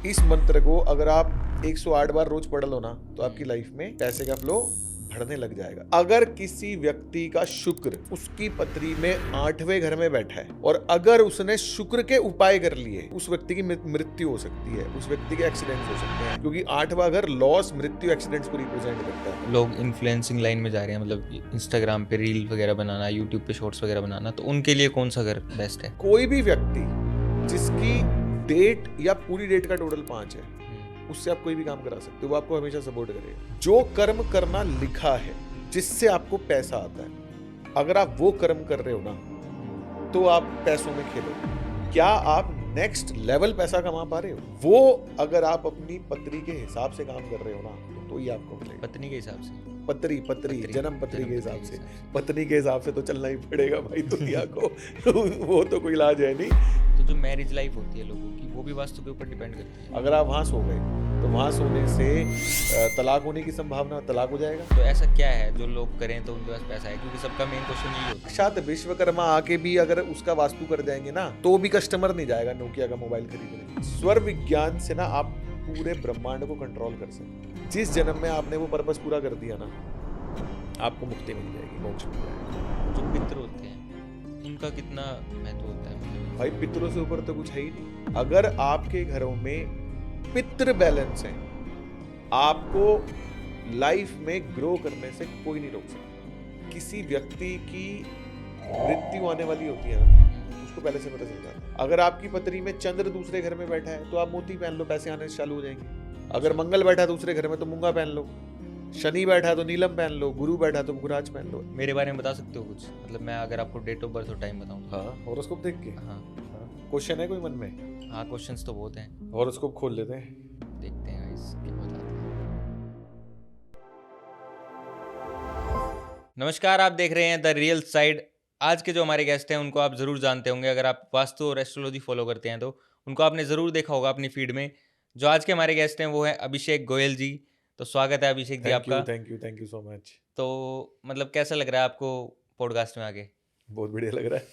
इस मंत्र को अगर आप 108 बार रोज पढ़ लो ना तो आपकी लाइफ में पैसे का फ्लो बढ़ने लग जाएगा। अगर किसी व्यक्ति का शुक्र उसकी पत्री में 8वें घर में बैठा है और अगर उसने शुक्र के उपाय कर लिए, उस व्यक्ति की मृत्यु हो सकती है, उस व्यक्ति के एक्सीडेंट्स हो सकते हैं, क्योंकि 8वां घर लॉस, मृत्यु, एक्सीडेंट्स को रिप्रेजेंट करता है। लोग इन्फ्लुएंसिंग लाइन में जा रहे हैं, मतलब इंस्टाग्राम पे रील वगैरह बनाना, यूट्यूब पे शॉर्ट्स वगैरह बनाना, तो उनके लिए कौन सा घर बेस्ट है? कोई भी व्यक्ति जिसकी डेट या पूरी डेट का टोटल 5 है, उससे आप कोई भी काम करा सकते हो, वो आपको हमेशा सपोर्ट करेगा। जो कर्म करना लिखा है जिससे आपको पैसा आता है, अगर आप वो कर्म कर रहे हो ना तो आप पैसों में खेलो। क्या आप नेक्स्ट लेवल पैसा कमा पा रहे हो? वो अगर आप अपनी पत्री के हिसाब से काम कर रहे हो ना तो ही आपको मिलेगा। पत्नी के हिसाब से? पत्री जन्म पत्री के हिसाब से, पत्नी के हिसाब से तो चलना ही पड़ेगा भाई दुनिया को। वो तो कोई इलाज है नहीं। तो जो मैरिज लाइफ होती है लोगों की, वो भी वास्तु के ऊपर डिपेंड करती है। अगर आप वहां सो गए तो वहां सोने से तलाक होने की संभावना, तलाक हो जाएगा। तो ऐसा क्या है जो लोग करें तो उनके पास पैसा है? क्योंकि सबका मेन क्वेश्चन यही होता है। साक्षात विश्वकर्मा आके भी अगर उसका वास्तु कर जाएंगे ना तो भी कस्टमर नहीं जाएगा नोकिया का मोबाइल खरीदने। स्वर विज्ञान से ना आप पूरे ब्रह्मांड को कंट्रोल कर सकते हैं। जिस जन्म में आपने वो पर्पस पूरा कर दिया ना, आपको मुक्ति मिल जाएगी, मोक्ष मिल जाएगा। जो पितृ होते हैं, इनका कितना महत्व होता है? भाई पितरों से ऊपर तो कुछ है ही नहीं। अगर आपके घरों में पितृ बैलेंस है, आपको लाइफ में ग्रो करने से कोई नहीं रोक सकता। किसी व्यक्ति की मृत्यु आने वाली होती है ना, उसको पहले से पता चल जाता है। अगर आपकी पत्री में चंद्र दूसरे घर में बैठा है तो आप मोती पहन लो, पैसे आने चालू हो जाएंगे। अगर मंगल बैठा है दूसरे घर में तो मूंगा पहन लो, शनि बैठा है तो नीलम पहन लो, गुरु बैठा है तो गुराज पहन लो। मेरे बारे में बता सकते हो कुछ? मतलब मैं अगर आपको डेट ऑफ बर्थ और टाइम बताऊं? हाँ, हॉरोस्कोप देख के। हाँ। क्वेश्चन है कोई मन में? हाँ, क्वेश्चंस तो बहुत हैं। हॉरोस्कोप खोल लेते हैं, देखते हैं गाइस क्या बताते हैं। नमस्कार, आप देख रहे हैं द रियल साइड। आज के जो हमारे गेस्ट हैं उनको आप ज़रूर जानते होंगे। अगर आप वास्तु और एस्ट्रोलॉजी फॉलो करते हैं तो उनको आपने ज़रूर देखा होगा अपनी फीड में। जो आज के हमारे गेस्ट हैं वो है अभिषेक गोयल जी। तो स्वागत है अभिषेक जी आपका। Thank you so much. तो मतलब कैसा लग रहा है आपको पॉडकास्ट में आके? बहुत बढ़िया लग रहा है।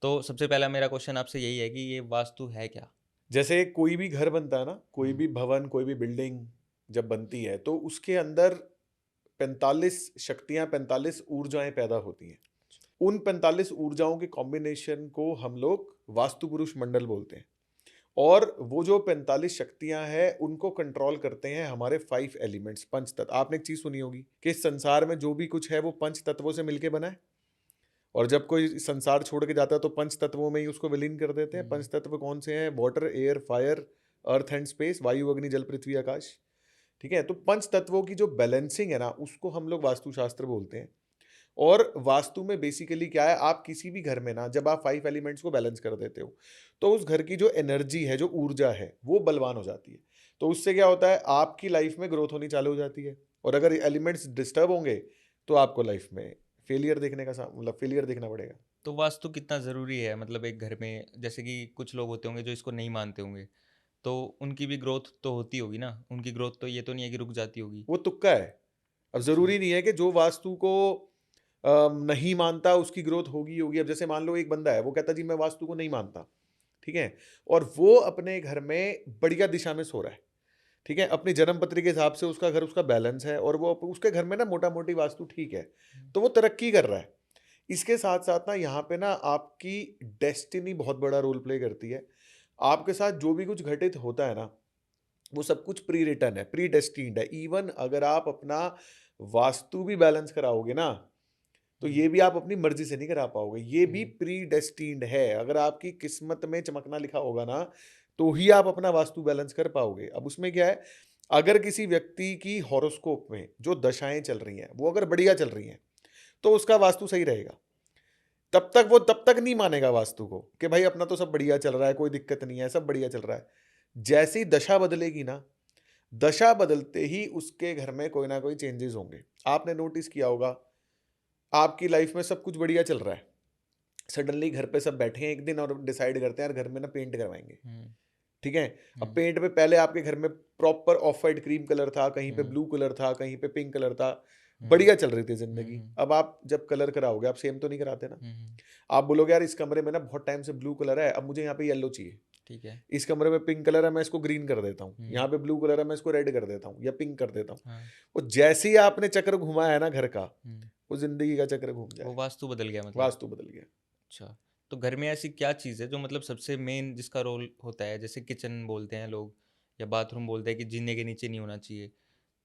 तो सबसे पहला मेरा क्वेश्चन आपसे यही है कि ये वास्तु है क्या? जैसे कोई भी घर बनता है ना, कोई भी भवन, कोई भी बिल्डिंग जब बनती है तो उसके अंदर 45 शक्तियां, 45 ऊर्जाएं पैदा होती हैं। उन 45 ऊर्जाओं के कॉम्बिनेशन को हम लोग वास्तु पुरुष मंडल बोलते हैं। और वो जो 45 शक्तियां हैं उनको कंट्रोल करते हैं हमारे 5 एलिमेंट्स, पंच तत्व। आपने एक चीज सुनी होगी कि इस संसार में जो भी कुछ है वो पंच तत्वों से मिलके बना है, और जब कोई संसार छोड़ के जाता है तो पंच तत्वों में ही उसको विलीन कर देते हैं। पंच तत्व कौन से हैं? Water, air, fire, earth and space, वायु, अग्नि, जल, पृथ्वी, आकाश। ठीक है, तो पंच तत्वों की जो बैलेंसिंग है ना, उसको हम लोग वास्तुशास्त्र बोलते हैं। और वास्तु में बेसिकली क्या है, आप किसी भी घर में ना जब आप 5 एलिमेंट्स को बैलेंस कर देते हो तो उस घर की जो एनर्जी है, जो ऊर्जा है, वो बलवान हो जाती है। तो उससे क्या होता है, आपकी लाइफ में ग्रोथ होनी चालू हो जाती है। और अगर एलिमेंट्स डिस्टर्ब होंगे तो आपको लाइफ में फेलियर देखने का मतलब फेलियर देखना पड़ेगा। तो वास्तु कितना ज़रूरी है मतलब एक घर में? जैसे कि कुछ लोग होते होंगे जो इसको नहीं मानते होंगे, तो उनकी भी ग्रोथ तो होती होगी ना? उनकी ग्रोथ तो ये तो नहीं है कि रुक जाती होगी। वो तुक्का है। अब जरूरी नहीं है कि जो वास्तु को नहीं मानता उसकी ग्रोथ होगी होगी। अब जैसे मान लो एक बंदा है, वो कहता जी मैं वास्तु को नहीं मानता, ठीक है, और वो अपने घर में बढ़िया दिशा में सो रहा है, ठीक है, अपनी जन्म पत्री के हिसाब से उसका घर, उसका बैलेंस है, और वो उसके घर में ना मोटा मोटी वास्तु ठीक है, तो वो तरक्की कर रहा है। इसके साथ साथ ना यहाँ पे ना आपकी डेस्टिनी बहुत बड़ा रोल प्ले करती है। आपके साथ जो भी कुछ घटित होता है ना, वो सब कुछ प्री रिटन है, प्री डेस्टिन्ड है। इवन अगर आप अपना वास्तु भी बैलेंस कराओगे ना तो ये भी आप अपनी मर्जी से नहीं करा पाओगे, ये भी प्री डेस्टिन्ड है। अगर आपकी किस्मत में चमकना लिखा होगा ना तो ही आप अपना वास्तु बैलेंस कर पाओगे। अब उसमें क्या है, अगर किसी व्यक्ति की हॉरोस्कोप में जो दशाएं चल रही हैं वो अगर बढ़िया चल रही हैं तो उसका वास्तु सही रहेगा। तब तक नहीं मानेगा वास्तु को कि भाई अपना तो सब बढ़िया चल रहा है, कोई दिक्कत नहीं है, सब बढ़िया चल रहा है। जैसी दशा बदलेगी ना, दशा बदलते ही उसके घर में कोई ना कोई चेंजेस होंगे। आपने नोटिस किया होगा, आपकी लाइफ में सब कुछ बढ़िया चल रहा है, सडनली घर पे सब बैठे हैं एक दिन और डिसाइड करते हैं यार घर में ना पेंट करवाएंगे, ठीक है। अब पेंट पे पहले आपके घर में proper off white cream colour था, कहीं पे ब्लू कलर था, कहीं पे पिंक कलर था, बढ़िया चल रही थी जिंदगी। अब आप जब कलर कराओगे आप सेम तो नहीं कराते ना। आप बोलोगे यार इस कमरे में ना बहुत टाइम से ब्लू कलर है, अब मुझे यहाँ पे येलो चाहिए, ठीक है। इस कमरे में पिंक कलर है, मैं इसको ग्रीन कर देता हूँ, हम्म। यहाँ पे ब्लू कलर है, मैं इसको रेड कर देता हूँ या पिंक कर देता हूँ। हाँ। वो जैसे ही आपने चक्र घुमाया है ना घर का, हम्म। वो जिंदगी का चक्र घूम वो जाए, वास्तु बदल गया मतलब। वास्तु बदल गया। अच्छा, तो घर में ऐसी क्या चीज़ है जो मतलब सबसे मेन जिसका रोल होता है, जैसे किचन बोलते हैं लोग या बाथरूम बोलते हैं कि जीने के नीचे नहीं होना चाहिए,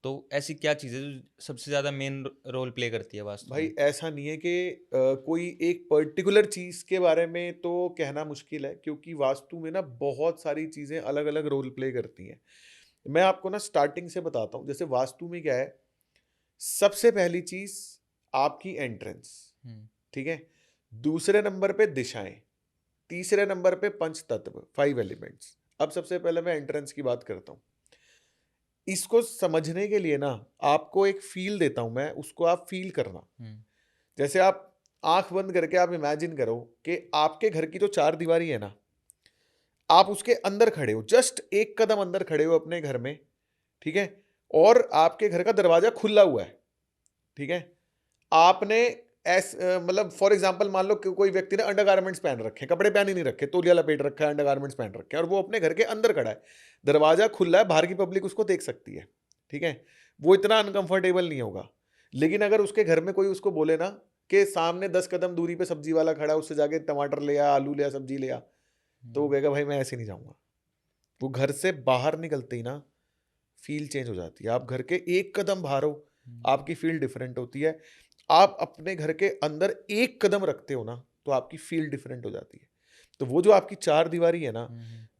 तो ऐसी क्या चीज़ है जो सबसे ज़्यादा मेन रोल प्ले करती है वास्तु भाई में? ऐसा नहीं है कि कोई एक पर्टिकुलर चीज के बारे में तो कहना मुश्किल है, क्योंकि वास्तु में ना बहुत सारी चीजें अलग अलग रोल प्ले करती हैं। मैं आपको ना स्टार्टिंग से बताता हूँ। जैसे वास्तु में क्या है, सबसे पहली चीज आपकी एंट्रेंस, हम्म। ठीक है। दूसरे नंबर पे दिशाएं, तीसरे नंबर पे पंच तत्व, 5 एलिमेंट्स। अब सबसे पहले मैं एंट्रेंस की बात करता हूँ। इसको समझने के लिए ना आपको एक फील देता हूं मैं, उसको आप फील करना। हम्म। जैसे आप आंख बंद करके आप इमेजिन करो कि आपके घर की जो चार दीवारी है ना, आप उसके अंदर खड़े हो, जस्ट एक कदम अंदर खड़े हो अपने घर में, ठीक है। और आपके घर का दरवाजा खुला हुआ है, ठीक है। आपने मतलब फॉर एग्जांपल मान लो कि कोई व्यक्ति ने अंडरगारमेंट्स पहन रखे हैं, कपड़े पहन ही नहीं रखे, तौलिया लपेट रखा है, अंडरगारमेंट्स पहन रखे हैं, और वो अपने घर के अंदर खड़ा है, दरवाजा खुला है, बाहर की पब्लिक उसको देख सकती है, ठीक है। वो इतना अनकंफर्टेबल नहीं होगा। लेकिन अगर उसके घर में कोई उसको बोले ना कि सामने 10 कदम दूरी पे सब्जी वाला खड़ा है, उससे जाके टमाटर ले आ, आलू ले आ, सब्जी ले आ, तो वो कहेगा भाई मैं ऐसे नहीं जाऊंगा। वो घर से बाहर निकलते ही ना फील चेंज हो जाती है। आप घर के एक कदम बाहर हो, आपकी फील डिफरेंट होती है। आप अपने घर के अंदर एक कदम रखते हो ना, तो आपकी फील डिफरेंट हो जाती है। तो वो जो आपकी चार दीवारी है ना,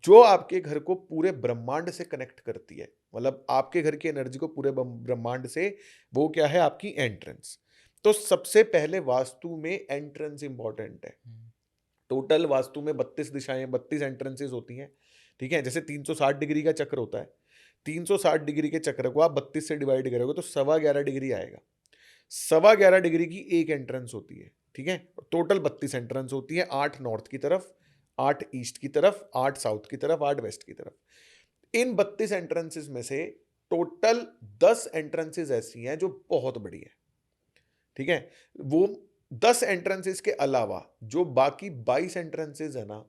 जो आपके घर को पूरे ब्रह्मांड से कनेक्ट करती है, मतलब आपके घर की एनर्जी को पूरे ब्रह्मांड से, वो क्या है, आपकी एंट्रेंस। तो सबसे पहले वास्तु में एंट्रेंस इंपॉर्टेंट है। टोटल वास्तु में 32 दिशाएं, 32 एंट्रेंसेस होती हैं, ठीक है। जैसे 360 डिग्री का चक्र होता है, 360 डिग्री के चक्र को आप 32 से डिवाइड करोगे तो 11.25 डिग्री आएगा। 11.25 डिग्री की एक एंट्रेंस होती है, ठीक है। टोटल 32 एंट्रेंस होती है, 8 नॉर्थ की तरफ, 8 ईस्ट की तरफ, 8 साउथ की तरफ, 8 वेस्ट की तरफ। इन 32 एंट्रेंसेस में से टोटल 10 एंट्रेंसेस ऐसी हैं जो बहुत बड़ी है, ठीक है। वो 10 एंट्रेंसेस के अलावा जो बाकी 22 एंट्रेंसेस है ना,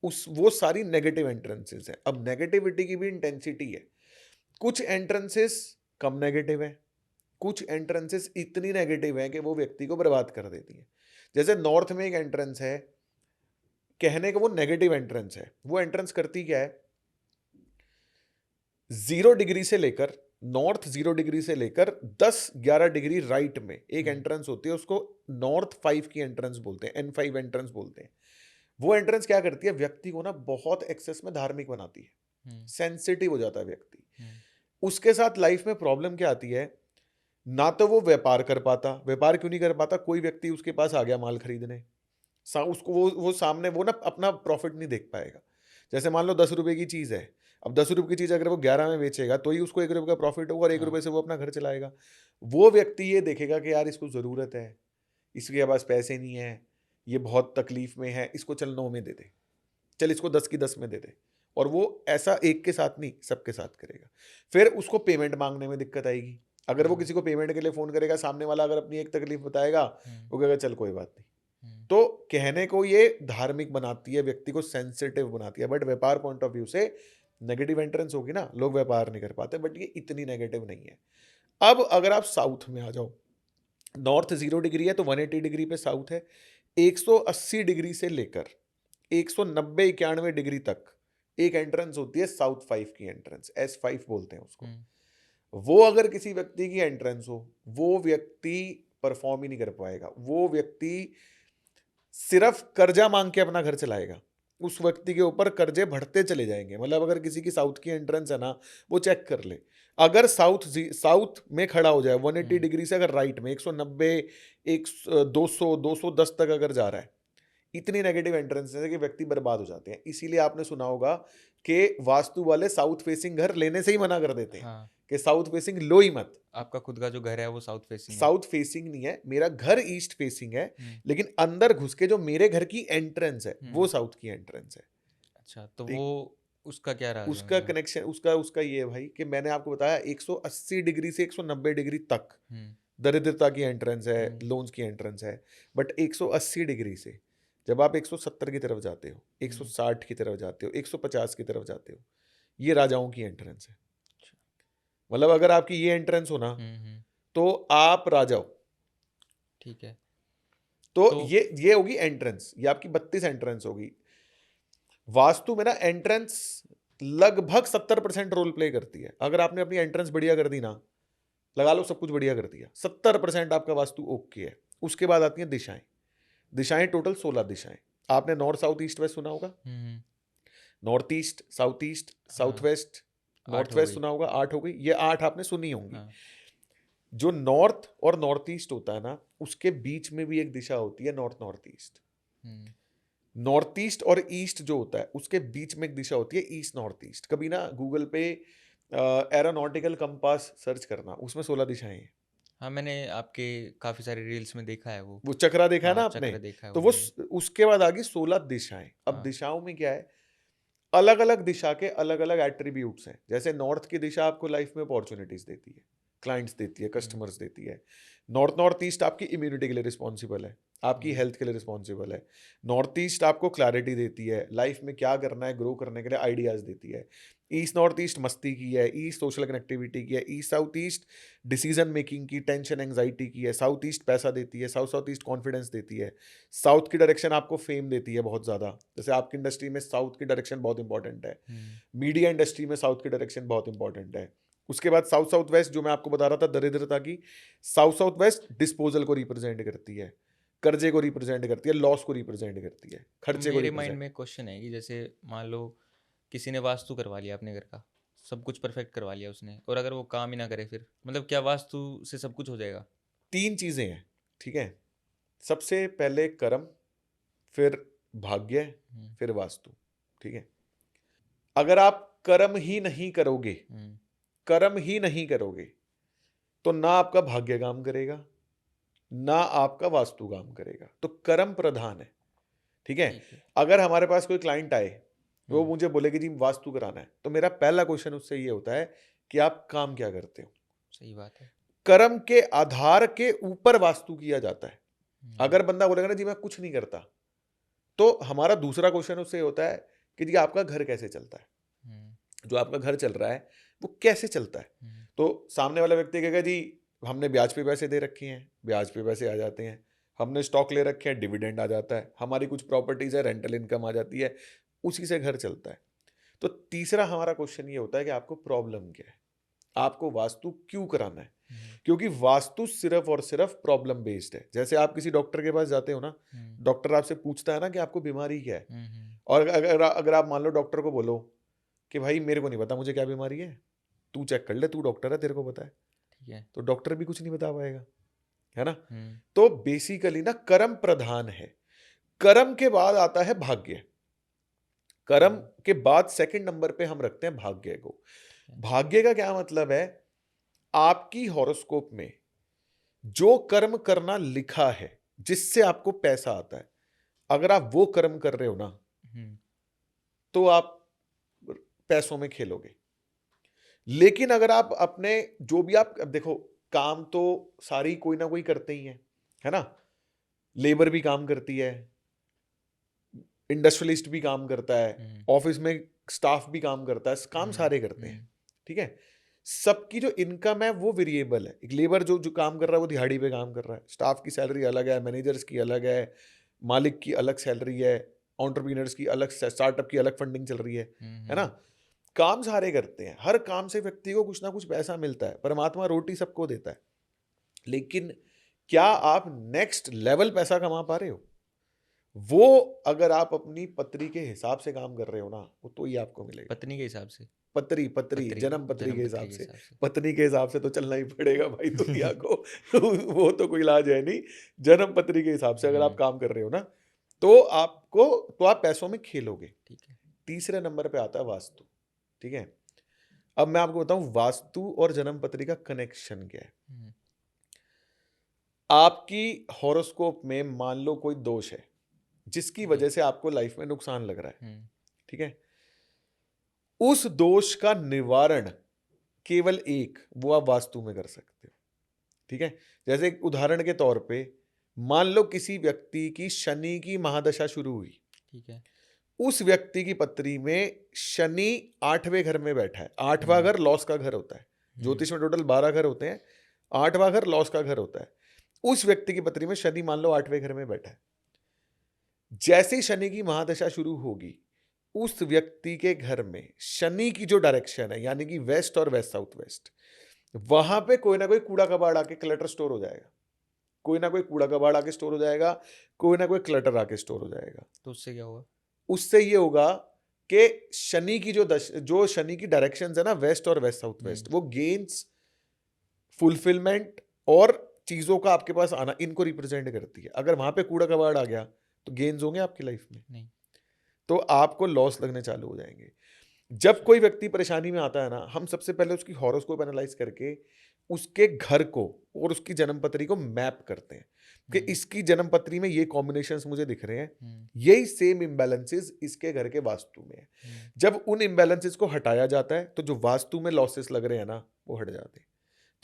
वो सारी नेगेटिव एंट्रेंसेस है। अब नेगेटिविटी की भी इंटेंसिटी है। कुछ एंट्रेंसेस कम नेगेटिव है, कुछ एंट्रेंसेस इतनी नेगेटिव है कि वो व्यक्ति को बर्बाद कर देती है। जैसे नॉर्थ में एक एंट्रेंस है, कहने का वो नेगेटिव एंट्रेंस है। वो एंट्रेंस करती क्या है, 0 डिग्री से लेकर, नॉर्थ 0 डिग्री से लेकर 10-11 डिग्री राइट में एक एंट्रेंस होती है, उसको नॉर्थ 5 की एंट्रेंस बोलते हैं, N5 एंट्रेंस बोलते हैं। वो एंट्रेंस क्या करती है, व्यक्ति को ना बहुत एक्सेस में धार्मिक बनाती है, सेंसिटिव हो जाता है व्यक्ति। उसके साथ लाइफ में प्रॉब्लम क्या आती है, ना तो वो व्यापार कर पाता। व्यापार क्यों नहीं कर पाता, कोई व्यक्ति उसके पास आ गया माल खरीदने, उसको वो सामने वो ना अपना प्रॉफिट नहीं देख पाएगा। जैसे मान लो 10 रुपए की चीज है, अब 10 रुपए की चीज अगर वो 11 में बेचेगा तो ही उसको 1 रुपए का प्रॉफिट होगा, और 1 रुपए से वो अपना घर चलाएगा। वो व्यक्ति ये देखेगा कि यार इसको जरूरत है, इसके पास पैसे नहीं है, ये बहुत तकलीफ में है, इसको चल 9 में दे दे, चल इसको 10 की 10 में दे दे। और वो ऐसा एक के साथ नहीं, सबके साथ करेगा। फिर उसको पेमेंट मांगने में दिक्कत आएगी। अगर वो किसी को पेमेंट के लिए फोन करेगा, सामने वाला अगर अपनी एक तकलीफ बताएगा, वो कहेगा चल कोई बात नहीं। तो कहने को ये धार्मिक बनाती है, व्यक्ति को सेंसिटिव बनाती है, बट व्यापार पॉइंट ऑफ व्यू से नेगेटिव एंट्रेंस होगी ना, लोग व्यापार नहीं कर पाते, बट ये इतनी नेगेटिव नहीं है। अब अगर आप साउथ में आ जाओ, नॉर्थ 0 डिग्री है तो 180 डिग्री पे साउथ है। 180 डिग्री से लेकर 190-91 डिग्री तक एक एंट्रेंस होती है, साउथ 5 की एंट्रेंस, S5 बोलते हैं उसको। वो अगर किसी व्यक्ति की एंट्रेंस हो, वो व्यक्ति परफॉर्म ही नहीं कर पाएगा। वो व्यक्ति सिर्फ कर्जा मांग के अपना घर चलाएगा, उस व्यक्ति के ऊपर कर्जे बढ़ते चले जाएंगे। मतलब अगर किसी की साउथ की एंट्रेंस है ना, वो चेक कर ले, अगर साउथ में खड़ा हो जाए 180 डिग्री से, अगर राइट में 190, 200, 210 तक अगर जा रहा है, इतनी नेगेटिव एंट्रेंस है कि व्यक्ति बर्बाद हो जाते हैं। इसीलिए आपने सुना होगा कि वास्तु वाले साउथ फेसिंग घर लेने से ही मना कर देते हैं, कि साउथ फेसिंग लो ही मत। आपका खुद का जो घर है वो साउथ फेसिंग है? साउथ फेसिंग नहीं है, मेरा घर ईस्ट फेसिंग है, लेकिन अंदर घुस के जो मेरे घर की एंट्रेंस है वो साउथ की एंट्रेंस है। अच्छा, तो वो उसका क्या राज है? उसका कनेक्शन उसका ये है भाई कि मैंने आपको बताया 180 डिग्री से 190 डिग्री तक दरिद्रता की एंट्रेंस है, लोन्स की एंट्रेंस है, बट 180 डिग्री से जब आप 170 की तरफ जाते हो, 160 की तरफ जाते हो, 150 की तरफ जाते हो, ये राजाओं की एंट्रेंस है। मतलब अगर आपकी ये एंट्रेंस हो ना, तो आप राजा हो। ठीक है। तो तो ये होगी एंट्रेंस, ये आपकी 32 एंट्रेंस होगी। वास्तु में ना एंट्रेंस लगभग 70% रोल प्ले करती है। अगर आपने अपनी एंट्रेंस बढ़िया कर दी ना, लगा लो सब कुछ बढ़िया कर दिया, 70% आपका वास्तु ओके है। उसके बाद आती हैं दिशाएं। दिशाएं टोटल 16 दिशाएं। आपने नॉर्थ साउथ ईस्ट वेस्ट सुना होगा, north east, south west, 8 north हो वेस्ट गई। सुना होगा, 8 हो गई। ये 8 आपने सुनी होंगी। हाँ। जो नॉर्थ और नॉर्थ ईस्ट होता है ना, उसके बीच में भी एक दिशा होती है north north east. North east और ईस्ट जो होता है उसके बीच में एक दिशा होती है ईस्ट नॉर्थ ईस्ट। कभी ना गूगल पे एरोनॉटिकल कंपास सर्च करना, उसमें 16 दिशाएं हैं। हाँ, मैंने आपके काफ़ी सारे रील्स में देखा है वो। वो चक्रा देखा है ना हाँ, आपने, चक्र देखा है तो वो वो मैंने। उसके बाद आ गई 16 दिशाएं। अब हाँ। दिशाओं में क्या है, अलग अलग दिशा के अलग अलग एट्रीब्यूट्स हैं। जैसे नॉर्थ की दिशा आपको लाइफ में अपॉर्चुनिटीज देती है, क्लाइंट्स देती है, कस्टमर्स देती है। नॉर्थ ईस्ट आपकी इम्यूनिटी के लिए रिस्पॉन्सिबल है, आपकी हेल्थ के लिए रिस्पॉन्सिबल है। नॉर्थ ईस्ट आपको क्लैरिटी देती है, लाइफ में क्या करना है, ग्रो करने के लिए आइडियाज देती है। ईस्ट नॉर्थ ईस्ट मस्ती की है, ईस्ट सोशल कनेक्टिविटी की है, east south east decision making की, टेंशन एंग्जाइटी की है, साउथ ईस्ट पैसा देती है, साउथ ईस्ट कॉन्फिडेंस देती है। साउथ की डायरेक्शन आपको फेम देती है बहुत ज़्यादा। जैसे आपकी इंडस्ट्री में साउथ की डायरेक्शन बहुत इंपॉर्टेंट है, मीडिया इंडस्ट्री में साउथ की डायरेक्शन बहुत इंपॉर्टेंट है। उसके बाद साउथ वेस्ट जो मैं आपको बता रहा था दरिद्रता की, साउथ वेस्ट डिस्पोजल को रिप्रेजेंट करती है, कर्जे को रिप्रेजेंट करती है, लॉस को रिप्रेजेंट करती है, तो खर्चे को मेरे माइंड रिप्रेजेंट। में क्वेश्चन है कि जैसे मान लो किसी ने वास्तु करवा लिया अपने घर का, सब कुछ परफेक्ट करवा लिया उसने, और अगर वो काम ही ना करे, फिर मतलब क्या वास्तु से सब कुछ हो जाएगा? 3 चीजें हैं, ठीक है। सबसे पहले कर्म, फिर भाग्य, फिर वास्तु, ठीक है। अगर आप कर्म ही नहीं करोगे, कर्म ही नहीं करोगे, तो ना आपका भाग्य काम करेगा, ना आपका वास्तु काम करेगा। तो कर्म प्रधान है, ठीक है। ठीक है। अगर हमारे पास कोई क्लाइंट आए, वो हम्म, मुझे बोले कि जी वास्तु कराना है, तो मेरा पहला क्वेश्चन उससे ये होता है कि आप काम क्या करते हो। सही बात है। कर्म के आधार के ऊपर वास्तु किया जाता है। हम्म, अगर बंदा बोलेगा ना जी मैं कुछ नहीं करता, तो हमारा दूसरा क्वेश्चन उससे होता है कि जी आपका घर कैसे चलता है, जो आपका घर चल रहा है वो कैसे चलता है। तो सामने वाला व्यक्ति कहेगा जी हमने ब्याज पे पैसे दे रखे हैं, ब्याज पे पैसे आ जाते हैं, हमने स्टॉक ले रखे हैं, डिविडेंड आ जाता है, हमारी कुछ प्रॉपर्टीज है, रेंटल इनकम आ जाती है, उसी से घर चलता है। तो तीसरा हमारा क्वेश्चन ये होता है कि आपको प्रॉब्लम क्या है, आपको वास्तु क्यों कराना है। क्योंकि वास्तु सिर्फ और सिर्फ प्रॉब्लम बेस्ड है। जैसे आप किसी डॉक्टर के पास जाते हो ना, डॉक्टर आपसे पूछता है ना कि आपको बीमारी क्या है, और अगर आप मान लो डॉक्टर को बोलो कि भाई मेरे को नहीं पता मुझे क्या बीमारी है, तू चेक कर ले, तू डॉक्टर है, तेरे को पता है, ठीक है। तो डॉक्टर भी कुछ नहीं बता पाएगा, है ना। तो बेसिकली ना कर्म प्रधान है। कर्म के बाद आता है भाग्य। कर्म के बाद सेकंड नंबर पे हम रखते हैं भाग्य को। भाग्य का क्या मतलब है, आपकी हॉरोस्कोप में जो कर्म करना लिखा है, जिससे आपको पैसा आता है, अगर आप वो कर्म कर रहे हो ना, तो आप पैसों में खेलोगे। लेकिन अगर आप अपने जो भी आप, अब देखो काम तो सारी कोई ना कोई करते ही है ना। लेबर भी काम करती है, इंडस्ट्रियलिस्ट भी काम करता है, ऑफिस में स्टाफ भी काम करता है, काम सारे करते हैं, ठीक है। सबकी जो इनकम है वो वेरिएबल है। एक लेबर जो जो काम कर रहा है वो दिहाड़ी पे काम कर रहा है, स्टाफ की सैलरी अलग है, मैनेजर्स की अलग है, मालिक की अलग सैलरी है, एंटरप्रेन्योर्स की अलग, स्टार्टअप की अलग फंडिंग चल रही है ना। काम सारे करते हैं, हर काम से व्यक्ति को कुछ ना कुछ पैसा मिलता है, परमात्मा रोटी सबको देता है। लेकिन क्या आप नेक्स्ट लेवल पैसा कमा पा रहे हो, वो अगर आप अपनी पत्री के हिसाब से काम कर रहे हो ना, वो तो ही आपको मिलेगा। पत्नी के हिसाब से? पत्री पत्री पत्री, जन्म पत्री के जन्म हिसाब पत्री के से, हिसाब से। पत्नी के हिसाब से तो चलना ही पड़ेगा भाई दुनिया को। वो तो कोई इलाज है नहीं। जन्म पत्री के हिसाब से अगर आप काम कर रहे हो ना, तो आपको, तो आप पैसों में खेलोगे। ठीक है। तीसरे नंबर पे आता है वास्तु, ठीक है। अब मैं आपको बताऊं वास्तु और जन्म पत्री का कनेक्शन क्या है। आपकी हॉरोस्कोप में मान लो कोई दोष है जिसकी वजह से आपको लाइफ में नुकसान लग रहा है, ठीक है। उस दोष का निवारण केवल एक, वो आप वास्तु में कर सकते हो, ठीक है। जैसे एक उदाहरण के तौर पे मान लो किसी व्यक्ति की शनि की महादशा शुरू हुई, ठीक है। उस व्यक्ति की पत्री में शनि 8वें घर में बैठा है। 8वां घर लॉस का घर होता है। ज्योतिष में टोटल 12 घर होते हैं, 8वां घर लॉस का घर होता है। उस व्यक्ति की पत्री में शनि मान लो 8वें घर में बैठा है। जैसे ही शनि की महादशा शुरू होगी, उस व्यक्ति के घर में शनि की जो डायरेक्शन है, यानी कि वेस्ट और वेस्ट साउथ वेस्ट, वहां पे कोई ना कोई कूड़ा कबाड़ आके क्लटर स्टोर हो जाएगा। कोई ना कोई कूड़ा कबाड़ आके स्टोर हो जाएगा, कोई ना कोई क्लटर आके स्टोर हो जाएगा। तो उससे क्या होगा? उससे ये होगा कि शनि की जो शनि की डायरेक्शंस है ना, वेस्ट और वेस्ट साउथ वेस्ट, वो गेन्स, फुलफिलमेंट और चीजों का आपके पास आना, इनको रिप्रेजेंट करती है। अगर वहां पे कूड़ा कबाड़ आ गया तो गेन्स होंगे आपकी लाइफ में? नहीं। तो आपको लॉस लगने चालू हो जाएंगे। जब कोई व्यक्ति परेशानी में आता है ना, हम सबसे पहले उसकी हॉरोस्कोप एनालाइज करके उसके घर को और उसकी जन्मपत्री को मैप करते हैं कि इसकी जन्मपत्री में ये कॉम्बिनेशंस मुझे दिख रहे हैं, यही सेम इम्बैलेंसेस इसके घर के वास्तु में है। जब उन इम्बैलेंसेस को हटाया जाता है तो जो वास्तु में लॉसेस लग रहे हैं ना, वो हट जाते हैं।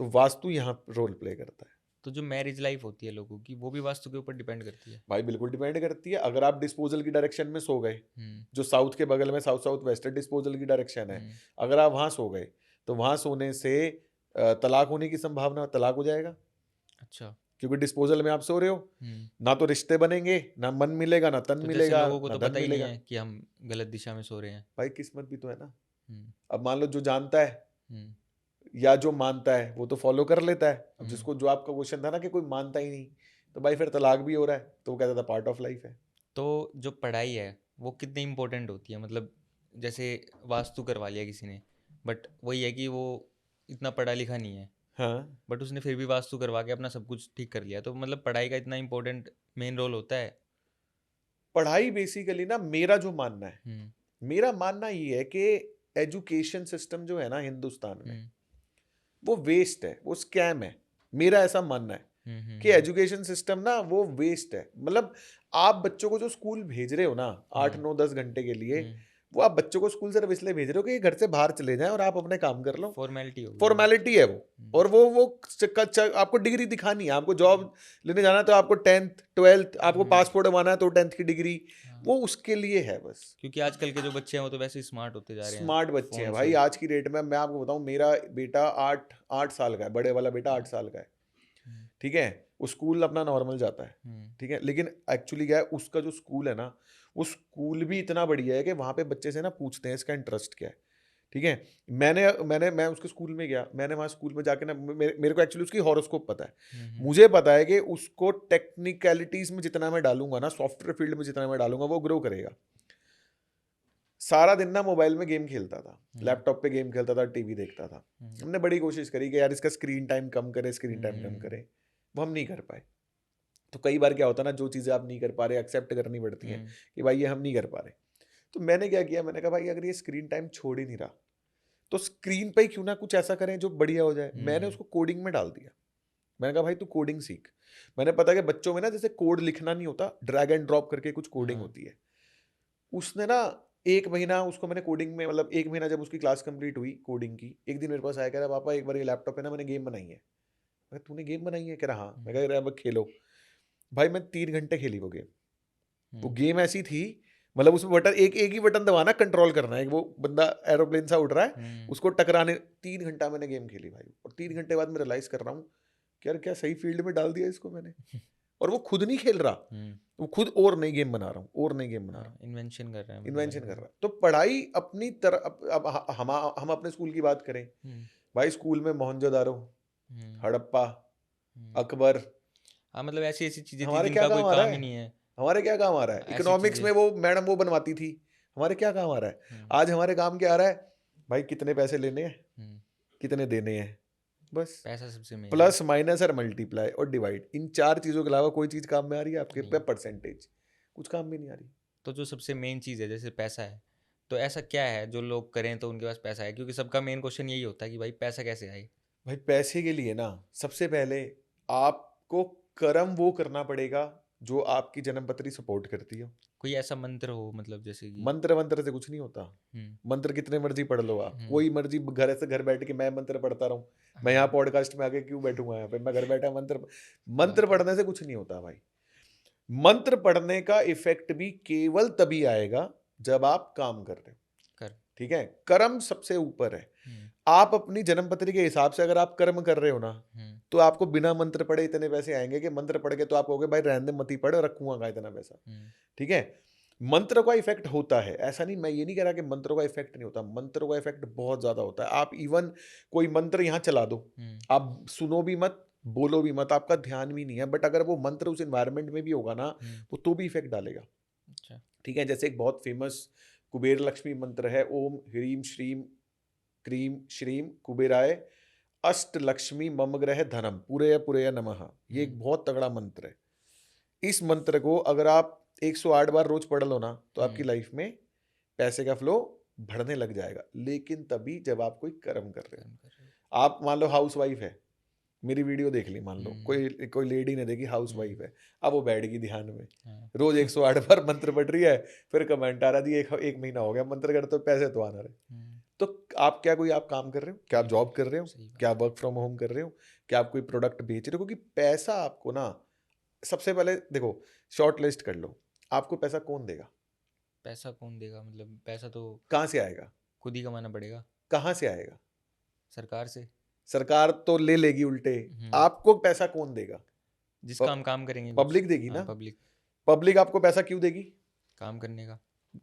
तो वास्तु यहाँ रोल प्ले करता है। तो जो मैरिज लाइफ होती है लोगों की, वो भी वास्तु के ऊपर डिपेंड करती है? भाई बिल्कुल डिपेंड करती है। अगर आप डिस्पोजल की डायरेक्शन में सो गए, जो साउथ के बगल में साउथ साउथ वेस्ट डिस्पोजल की डायरेक्शन है, अगर आप वहां सो गए तो वहां सोने से तलाक होने की संभावना, तलाक हो जाएगा। अच्छा। क्योंकि डिस्पोजल में आप सो रहे हो, ना तो रिश्ते बनेंगे, ना मन मिलेगा, ना तन तो मिलेगा, लोगों को ना तो धन पता ही नहीं मिलेगा। है कि हम गलत दिशा में सो रहे हैं। भाई किस्मत भी तो है ना। हम्म, अब मान लो जो जानता है हम्म, या जो मानता है वो तो फॉलो कर लेता है। अब जिसको, जो आपका क्वेश्चन था ना कि कोई मानता ही नहीं, तो भाई फिर तलाक भी हो रहा है, तो वो कहता था पार्ट ऑफ लाइफ है। तो जो पढ़ाई है वो कितनी इम्पोर्टेंट होती है? मतलब जैसे वास्तु करवा लिया किसी ने, बट वही है कि वो इतना पढ़ा लिखा नहीं है, हाँ, बट उसने फिर भी वास्तु करवा के अपना सब कुछ ठीक कर लिया। तो मतलब पढ़ाई का इतना इम्पोर्टेंट मेन रोल होता है? पढ़ाई बेसिकली ना, मेरा जो मानना है, हम्म, मेरा मानना ये है कि एजुकेशन सिस्टम जो है ना हिंदुस्तान में, हम्म, वो वेस्ट है, वो स्कैम है। मेरा ऐसा मानना है कि एजुकेशन सिस्टम ना वो वेस्ट है। मतलब आप बच्चों को जो स्कूल भेज रहे हो ना 8 9 10 घंटे के लिए, वो आप बच्चों को स्कूल सिर्फ इसलिए भेज रहे हो कि ये घर से बाहर चले जाएं और आप अपने काम कर लो। फॉर्मेलिटी होगी। फॉर्मेलिटी है वो। और वो आपको डिग्री दिखानी है, आपको जॉब लेने जाना है तो आपको 10th 12th, आपको पासपोर्ट बनवाना है तो 10th की डिग्री, वो उसके लिए है बस। क्योंकि आजकल के जो बच्चे हैं वो तो वैसे ही स्मार्ट होते जा रहे हैं। स्मार्ट बच्चे हैं फोन भाई से। आज की डेट में। मैं आपको बताऊं, मेरा बेटा 8 साल का है, बड़े वाला बेटा 8 साल का है, ठीक है। वो स्कूल अपना नॉर्मल जाता है, ठीक है। लेकिन एक्चुअली क्या है, उसका जो स्कूल है ना, वो स्कूल भी इतना बढ़िया है कि वहाँ पे बच्चे से ना पूछते हैं इसका इंटरेस्ट क्या है, ठीक है। मैं उसके स्कूल में गया, मैंने वहाँ स्कूल में जाके ना, मेरे को एक्चुअली उसकी हॉरोस्कोप पता है। मुझे पता है कि उसको टेक्निकलिटीज में जितना मैं डालूंगा ना, सॉफ्टवेयर फील्ड में जितना मैं डालूंगा, वो ग्रो करेगा। सारा दिन ना मोबाइल में गेम खेलता था, लैपटॉप पे गेम खेलता था, टीवी देखता था। हमने बड़ी कोशिश करी कि यार इसका स्क्रीन टाइम कम करे, स्क्रीन टाइम कम करे, वो हम नहीं कर पाए। तो कई बार क्या होता है ना, जो चीज़ें आप नहीं कर पा रहे एक्सेप्ट करनी पड़ती हैं कि भाई ये हम नहीं कर पा रहे। तो मैंने क्या किया, मैंने कहा भाई अगर ये स्क्रीन टाइम छोड़ ही नहीं रहा तो स्क्रीन पे ही क्यों ना कुछ ऐसा करें जो बढ़िया हो जाए। मैंने उसको कोडिंग में डाल दिया। मैंने कहा भाई तू कोडिंग सीख। मैंने पता कि बच्चों में ना जैसे कोड लिखना नहीं होता, ड्रैग एंड ड्रॉप करके कुछ कोडिंग होती है। उसने ना 1 महीना उसको मैंने कोडिंग में, मतलब 1 महीना जब उसकी क्लास कंप्लीट हुई कोडिंग की, एक दिन मेरे पास आया, कह रहा पापा एक बार ये लैपटॉप पे ना मैंने गेम बनाई है। मैं तूने गेम बनाई है? कह रहा हाँ। मैं कह रहा अब खेलो। भाई मैं 3 घंटे खेली वो गेम। वो गेम ऐसी थी, मतलब उसमें बटन एक ही बटन दबाना, कंट्रोल करना है, वो बंदा एरोप्लेन सा उड़ रहा है, उसको टकराने। 3 घंटा मैंने गेम खेली भाई, और 3 घंटे बाद मैं रियलाइज कर रहा हूँ कि यार क्या सही फील्ड में डाल दिया इसको मैंने। और वो खुद नहीं खेल रहा, वो खुद और नई गेम बना रहा हूँ, और नई गेम बना रहा हूँ, इन्वेंशन कर रहा है। इन्वेंशन कर रहा है। तो पढ़ाई अपनी तरह, अब हम अपने स्कूल की बात करें, भाई स्कूल में मोहनजोदारो, हड़प्पा, अकबर, हाँ, मतलब ऐसी ऐसी चीजें थी हमारे जिनका क्या कोई काम आ रहा काम ही है? नहीं है। हमारे क्या काम आ रहा है? ऐसी इकोनॉमिक्स में चीजें। वो मैडम वो बनवाती थी, हमारे क्या काम आ रहा है? आज हमारे काम क्या आ रहा है? भाई कितने पैसे लेने हैं, कितने देने हैं, बस। पैसा सबसे मेन है। प्लस माइनस और मल्टीप्लाई और डिवाइड, इन 4 चीजों के अलावा कोई चीज काम में आ रही है आपके? नहीं। परसेंटेज कुछ काम में नहीं आ रही। तो जो सबसे मेन चीज़ है जैसे पैसा है, तो ऐसा क्या है जो लोग करें तो उनके पास पैसा है? क्योंकि सबका मेन क्वेश्चन यही होता है कि भाई पैसा कैसे आए। भाई पैसे के लिए ना सबसे पहले आपको कर्म वो करना पड़ेगा जो आपकी जन्मपत्री सपोर्ट करती हो। कोई ऐसा मंत्र हो मतलब जैसे कि मंत्र से कुछ नहीं होता। हम्म मंत्र कितने मर्जी पढ़ लो आप, हम्म कोई मर्जी घर बैठ के मैं मंत्र पढ़ता रहूं, मैं यहाँ हाँ पॉडकास्ट में आके क्यों बैठूंगा, यहाँ पे मैं घर बैठा मंत्र। सही मंत्र बात है। पढ़ने से कुछ नहीं होता भाई। मंत्र पढ़ने का इफेक्ट भी केवल तभी आएगा जब आप काम कर रहे हो। कर ठीक है, कर्म सबसे ऊपर है। हम्म आप अपनी जन्मपत्री के हिसाब से अगर आप कर्म कर रहे हो ना, हम्म तो आपको बिना मंत्र पढ़े इतने पैसे आएंगे कि मंत्र पढ़ के तो आप कहोगे भाई रहने दे, मत ही पढ़, रखूंगा कहाँ इतना पैसा। हम्म ठीक है, मंत्र का इफेक्ट होता है, ऐसा नहीं, मैं ये नहीं कह रहा कि मंत्रों का इफेक्ट नहीं होता, मंत्रों का इफेक्ट बहुत ज्यादा होता है। आप इवन कोई मंत्र यहाँ चला दो, हम्म आप सुनो भी मत, बोलो भी मत, आपका ध्यान भी नहीं है, बट अगर वो मंत्र उस एनवायरनमेंट में भी होगा ना, वो तो भी इफेक्ट डालेगा। अच्छा ठीक है, जैसे एक बहुत फेमस कुबेर लक्ष्मी मंत्र है, ओम ह्रीम श्रीम क्रीम श्रीम कुबेराय अष्ट लक्ष्मी मम ग्रह धनम पूरे नमः। ये एक बहुत तगड़ा मंत्र है। इस मंत्र को अगर आप 108 बार रोज पढ़ लो ना, तो आपकी लाइफ में पैसे का फ्लो बढ़ने लग जाएगा, लेकिन तभी जब आप कोई कर्म कर रहे कर्म कर रहे हो हो। आप मान लो हाउस वाइफ है, मेरी वीडियो देख ली, मान लो हम्म कोई कोई लेडी ने देखी, हाउस वाइफ है, अब वो बैठ गई ध्यान में, हाँ रोज 108 बार मंत्र पढ़ रही है, फिर कमेंट आ रहा जी एक महीना हो गया मंत्र करते, तो पैसे तो आना रहे। तो आप क्या कोई आप काम कर रहे हो, क्या आप सही जॉब बात कर रहे हो, सही क्या बात वर्क फ्रॉम होम कर रहे हो, क्या आप कोई प्रोडक्ट बेच रहे हो, क्योंकि पैसा आपको ना, सबसे पहले देखो, शॉर्ट लिस्ट कर लो, आपको पैसा कौन देगा, पैसा कौन देगा मतलब पैसा तो कहाँ से आएगा, खुद ही कमाना पड़ेगा कहाँ से आएगा, सरकार से सरकार तो ले लेगी उल्टे, आपको पैसा कौन देगा, जिसका हम काम करेंगे कुछ पब्लिक देगी हाँ ना। पब्लिक पब्लिक आपको पैसा क्यों देगी, काम करने का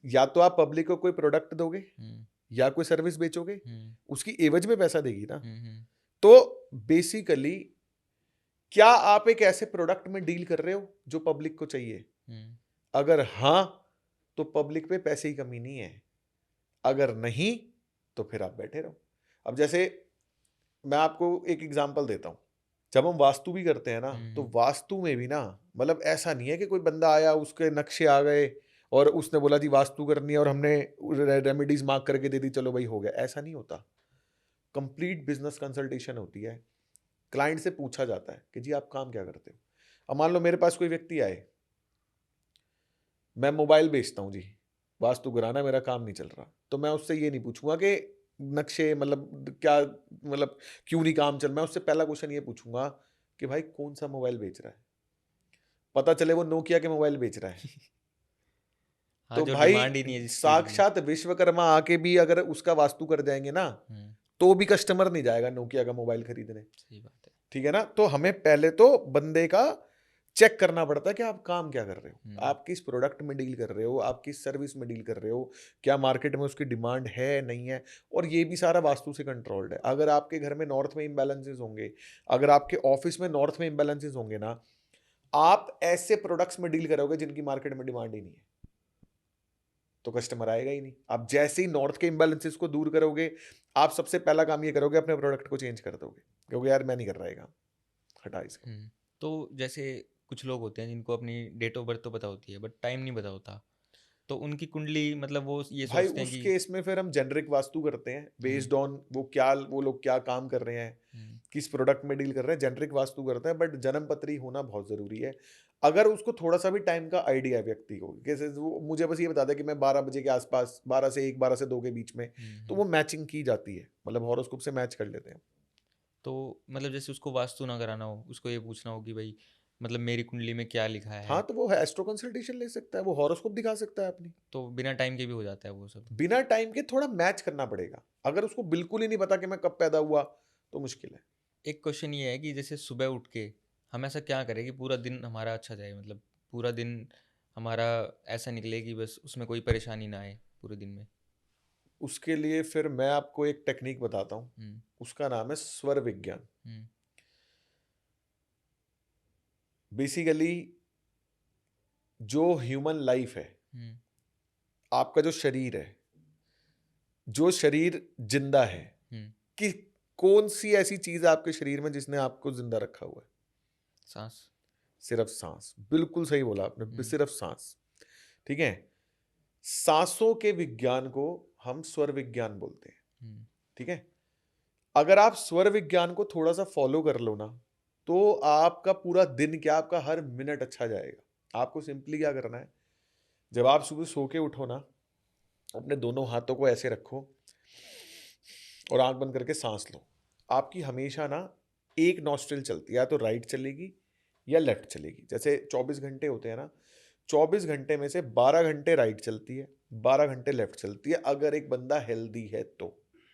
या तो आप पब्लिक को कोई प्रोडक्ट दोगे, हम्म या कोई सर्विस बेचोगे, हम्म उसकी एवज में पैसा देगी ना। हम्म तो बेसिकली क्या आप एक ऐसे प्रोडक्ट में डील कर रहे हो जो पब्लिक को चाहिए, हम्म अगर हाँ, तो पब्लिक पे पैसे की कमी नहीं है, अगर नहीं, तो फिर आप बैठे रहो। अब जैसे मैं आपको एक एग्जांपल देता हूं, जब हम वास्तु भी करते हैं ना, तो वास्तु में भी ना, मतलब ऐसा नहीं है कि कोई बंदा आया, उसके नक्शे आ गए और उसने बोला जी वास्तु करनी है और हमने रेमेडीज मार्क करके दे दी, चलो भाई हो गया, ऐसा नहीं होता। कंप्लीट बिजनेस कंसल्टेशन होती है, क्लाइंट से पूछा जाता है कि जी आप काम क्या करते हो। अब मान लो मेरे पास कोई व्यक्ति आए, मैं मोबाइल बेचता हूँ जी, वास्तु कराना मेरा काम नहीं चल रहा, तो मैं उससे ये नहीं पूछूंगा कि नक्शे मतलब क्या, मतलब क्यों नहीं काम चल, मैं उससे पहला क्वेश्चन ये पूछूंगा कि भाई कौन सा मोबाइल बेच रहा है, पता चले वो नोकिया के मोबाइल बेच रहा है, हाँ तो जो भाई डिमांड ही नहीं है जिस चीज की साक्षात विश्वकर्मा आके भी अगर उसका वास्तु कर जाएंगे ना, तो भी कस्टमर नहीं जाएगा नोकिया का मोबाइल खरीदने। सही बात है ठीक है ना, तो हमें पहले तो बंदे का चेक करना पड़ता है कि आप काम क्या कर रहे हो, आप किस प्रोडक्ट में डील कर रहे हो, आप किस सर्विस में डील कर रहे हो, क्या मार्केट में उसकी डिमांड है नहीं है, और ये भी सारा वास्तु से कंट्रोल्ड है। अगर आपके घर में नॉर्थ में इम्बैलेंसेस होंगे, अगर आपके ऑफिस में नॉर्थ में इम्बैलेंसेस होंगे ना, आप ऐसे प्रोडक्ट्स में डील करोगे जिनकी मार्केट में डिमांड ही नहीं है, तो कस्टमर आएगा ही नहीं। आप जैसे ही नॉर्थ के इम्बैलेंसेस को दूर करोगे, आप सबसे पहला काम ये करोगे, अपने प्रोडक्ट को चेंज कर दोगे, क्योंकि यार मैं नहीं कर रहा है काम, हटा इसको। तो जैसे कुछ लोग होते हैं जिनको अपनी डेट ऑफ बर्थ तो पता होती है बट टाइम नहीं पता होता, तो उनकी कुंडली मतलब वो ये भाई सोचते हैं उस कि केस में फिर हम जेनरिक वास्तु करते हैं, बेस्ड ऑन वो लोग क्या काम कर रहे हैं, किस प्रोडक्ट में डील कर रहे हैं, जेनरिक वास्तु करते हैं, बट जन्म पत्री होना बहुत जरूरी है। अगर उसको थोड़ा सा भी टाइम का आइडिया है व्यक्ति को, जैसे वो मुझे बस ये बता दे कि मैं 12 बजे के आसपास, 12 से 1, 12 से 2 के बीच में, तो वो मैचिंग की जाती है, मतलब हॉरोस्कोप से मैच कर लेते हैं। तो मतलब जैसे उसको वास्तु ना कराना हो, उसको ये पूछना हो कि भाई मतलब मेरी कुंडली में क्या लिखा है, हाँ, तो वो एस्ट्रो कंसल्टेशन ले सकता है, वो हॉरोस्कोप दिखा सकता है अपनी। तो बिना टाइम के भी हो जाता है वो सब। बिना टाइम के थोड़ा मैच करना पड़ेगा, अगर उसको बिल्कुल ही नहीं पता कि मैं कब पैदा हुआ, तो मुश्किल है। एक क्वेश्चन ये है कि जैसे सुबह उठ के हम ऐसा क्या करें कि पूरा दिन हमारा अच्छा जाए, मतलब पूरा दिन हमारा ऐसा निकले कि बस उसमें कोई परेशानी ना आए पूरे दिन में। उसके लिए फिर मैं आपको एक टेक्निक बताता हूँ, हम्म उसका नाम है स्वर विज्ञान। हम्म बेसिकली जो ह्यूमन लाइफ है, हम्म आपका जो शरीर है, जो शरीर जिंदा है, हम्म कि कौन सी ऐसी चीज है आपके शरीर में जिसने आपको जिंदा रखा हुआ है? सांस। सिर्फ सांस, बिल्कुल सही बोला आपने, हम्म सिर्फ सांस। ठीक है, सांसों के विज्ञान को हम स्वर विज्ञान बोलते हैं। हम्म ठीक है, अगर आप स्वर विज्ञान को थोड़ा सा फॉलो कर लो ना, तो आपका पूरा दिन क्या, आपका हर मिनट अच्छा जाएगा। आपको सिंपली क्या करना है, जब आप सुबह सो के उठो ना, अपने दोनों हाथों को ऐसे रखो और आंख बंद करके सांस लो। आपकी हमेशा ना एक नॉस्ट्रिल चलती है, या तो राइट चलेगी या लेफ्ट चलेगी। जैसे 24 घंटे होते हैं ना, 24 घंटे में से 12 घंटे राइट चलती है, 12 घंटे लेफ्ट चलती है, अगर एक बंदा हेल्दी है तो।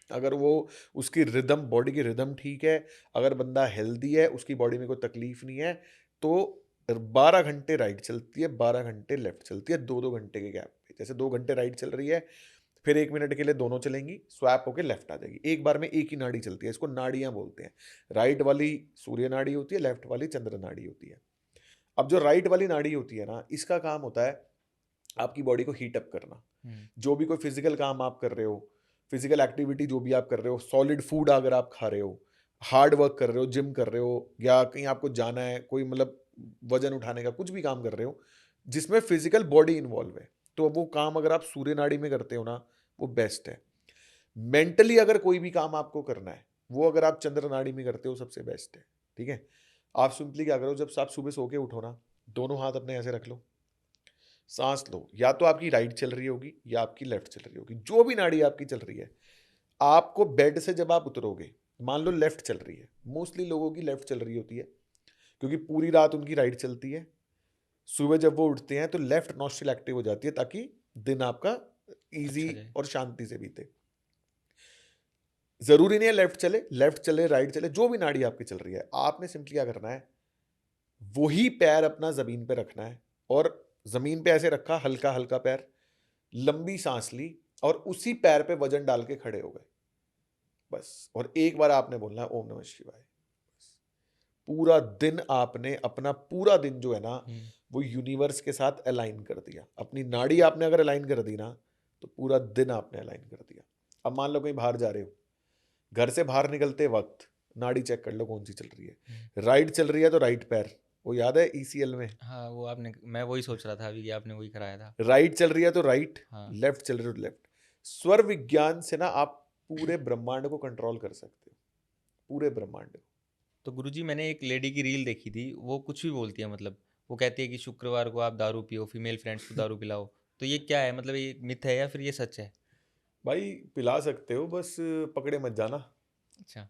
अगर वो उसकी रिदम, बॉडी की रिदम ठीक है, अगर बंदा हेल्दी है, उसकी बॉडी में कोई तकलीफ नहीं है, तो 12 घंटे राइट चलती है, 12 घंटे लेफ्ट चलती है, 2-2 घंटे के गैप पे। जैसे 2 घंटे राइट चल रही है, फिर 1 मिनट के लिए दोनों चलेंगी, स्वैप होके लेफ्ट आ जाएगी। एक बार में एक ही नाड़ी चलती है, इसको नाड़ियां बोलते हैं। राइट वाली सूर्य नाड़ी होती है, लेफ्ट वाली चंद्र नाड़ी होती है। अब जो राइट वाली नाड़ी होती है ना, इसका काम होता है आपकी बॉडी को हीट अप करना। जो भी कोई फिजिकल काम आप कर रहे हो, फिजिकल एक्टिविटी जो भी आप कर रहे हो, सॉलिड फूड अगर आप खा रहे हो, हार्ड वर्क कर रहे हो, जिम कर रहे हो, या कहीं आपको जाना है, कोई मतलब वजन उठाने का कुछ भी काम कर रहे हो जिसमें फिजिकल बॉडी इन्वॉल्व है, तो वो काम अगर आप सूर्य नाड़ी में करते हो ना, वो बेस्ट है। मेंटली अगर कोई भी काम आपको करना है, वो अगर आप चंद्र नाड़ी में करते हो, सबसे बेस्ट है। ठीक है, आप सिंपली क्या करो, जब आप सुबह सो के उठो ना, दोनों हाथ अपने ऐसे रख लो, सांस लो। या तो आपकी राइट चल रही होगी या आपकी लेफ्ट चल रही होगी, जो भी नाड़ी आपकी चल रही है। आपको बेड से जब आप उतरोगे, मान लो लेफ्ट चल रही है, मोस्टली लोगों की लेफ्ट चल रही होती है क्योंकि पूरी रात उनकी राइट चलती है। सुबह जब वो उठते हैं तो लेफ्ट नॉस्ट्रिल एक्टिव हो जाती है, ताकि दिन आपका इजी अच्छा जाए। और शांति से बीते। जरूरी नहीं है लेफ्ट चले, लेफ्ट चले, राइट चले, जो भी नाड़ी आपकी चल रही है, आपने सिंपली क्या करना है, वही पैर अपना जमीन पे रखना है, और जमीन पे ऐसे रखा, हल्का हल्का पैर, लंबी सांस ली, और उसी पैर पे वजन डाल के खड़े हो गए बस। और एक बार आपने बोलना है ओम नमः शिवाय। बस। पूरा दिन आपने अपना पूरा दिन जो है ना, वो यूनिवर्स के साथ अलाइन कर दिया। अपनी नाड़ी आपने अगर अलाइन कर दी ना, तो पूरा दिन आपने अलाइन कर दिया। अब मान लो कहीं बाहर जा रहे हो, घर से बाहर निकलते वक्त नाड़ी चेक कर लो कौन सी चल रही है। राइट चल रही है तो राइट पैर, वो याद है ईसीएल में, हाँ, वो आपने, मैं वही सोच रहा था अभी कि आपने वही कराया था। राइट चल रही है तो राइट, हाँ। लेफ्ट चल रही है तो लेफ्ट। स्वर विज्ञान से ना आप पूरे ब्रह्मांड को कंट्रोल कर सकते हो, पूरे ब्रह्मांड को। तो गुरुजी, मैंने एक लेडी की रील देखी थी, वो कुछ भी बोलती है, मतलब वो कहती है कि शुक्रवार को आप दारू पियो, फीमेल फ्रेंड्स को दारू पिलाओ। तो ये क्या है, मतलब ये मिथ है या फिर ये सच है? भाई पिला सकते हो, बस पकड़े मत जाना। अच्छा।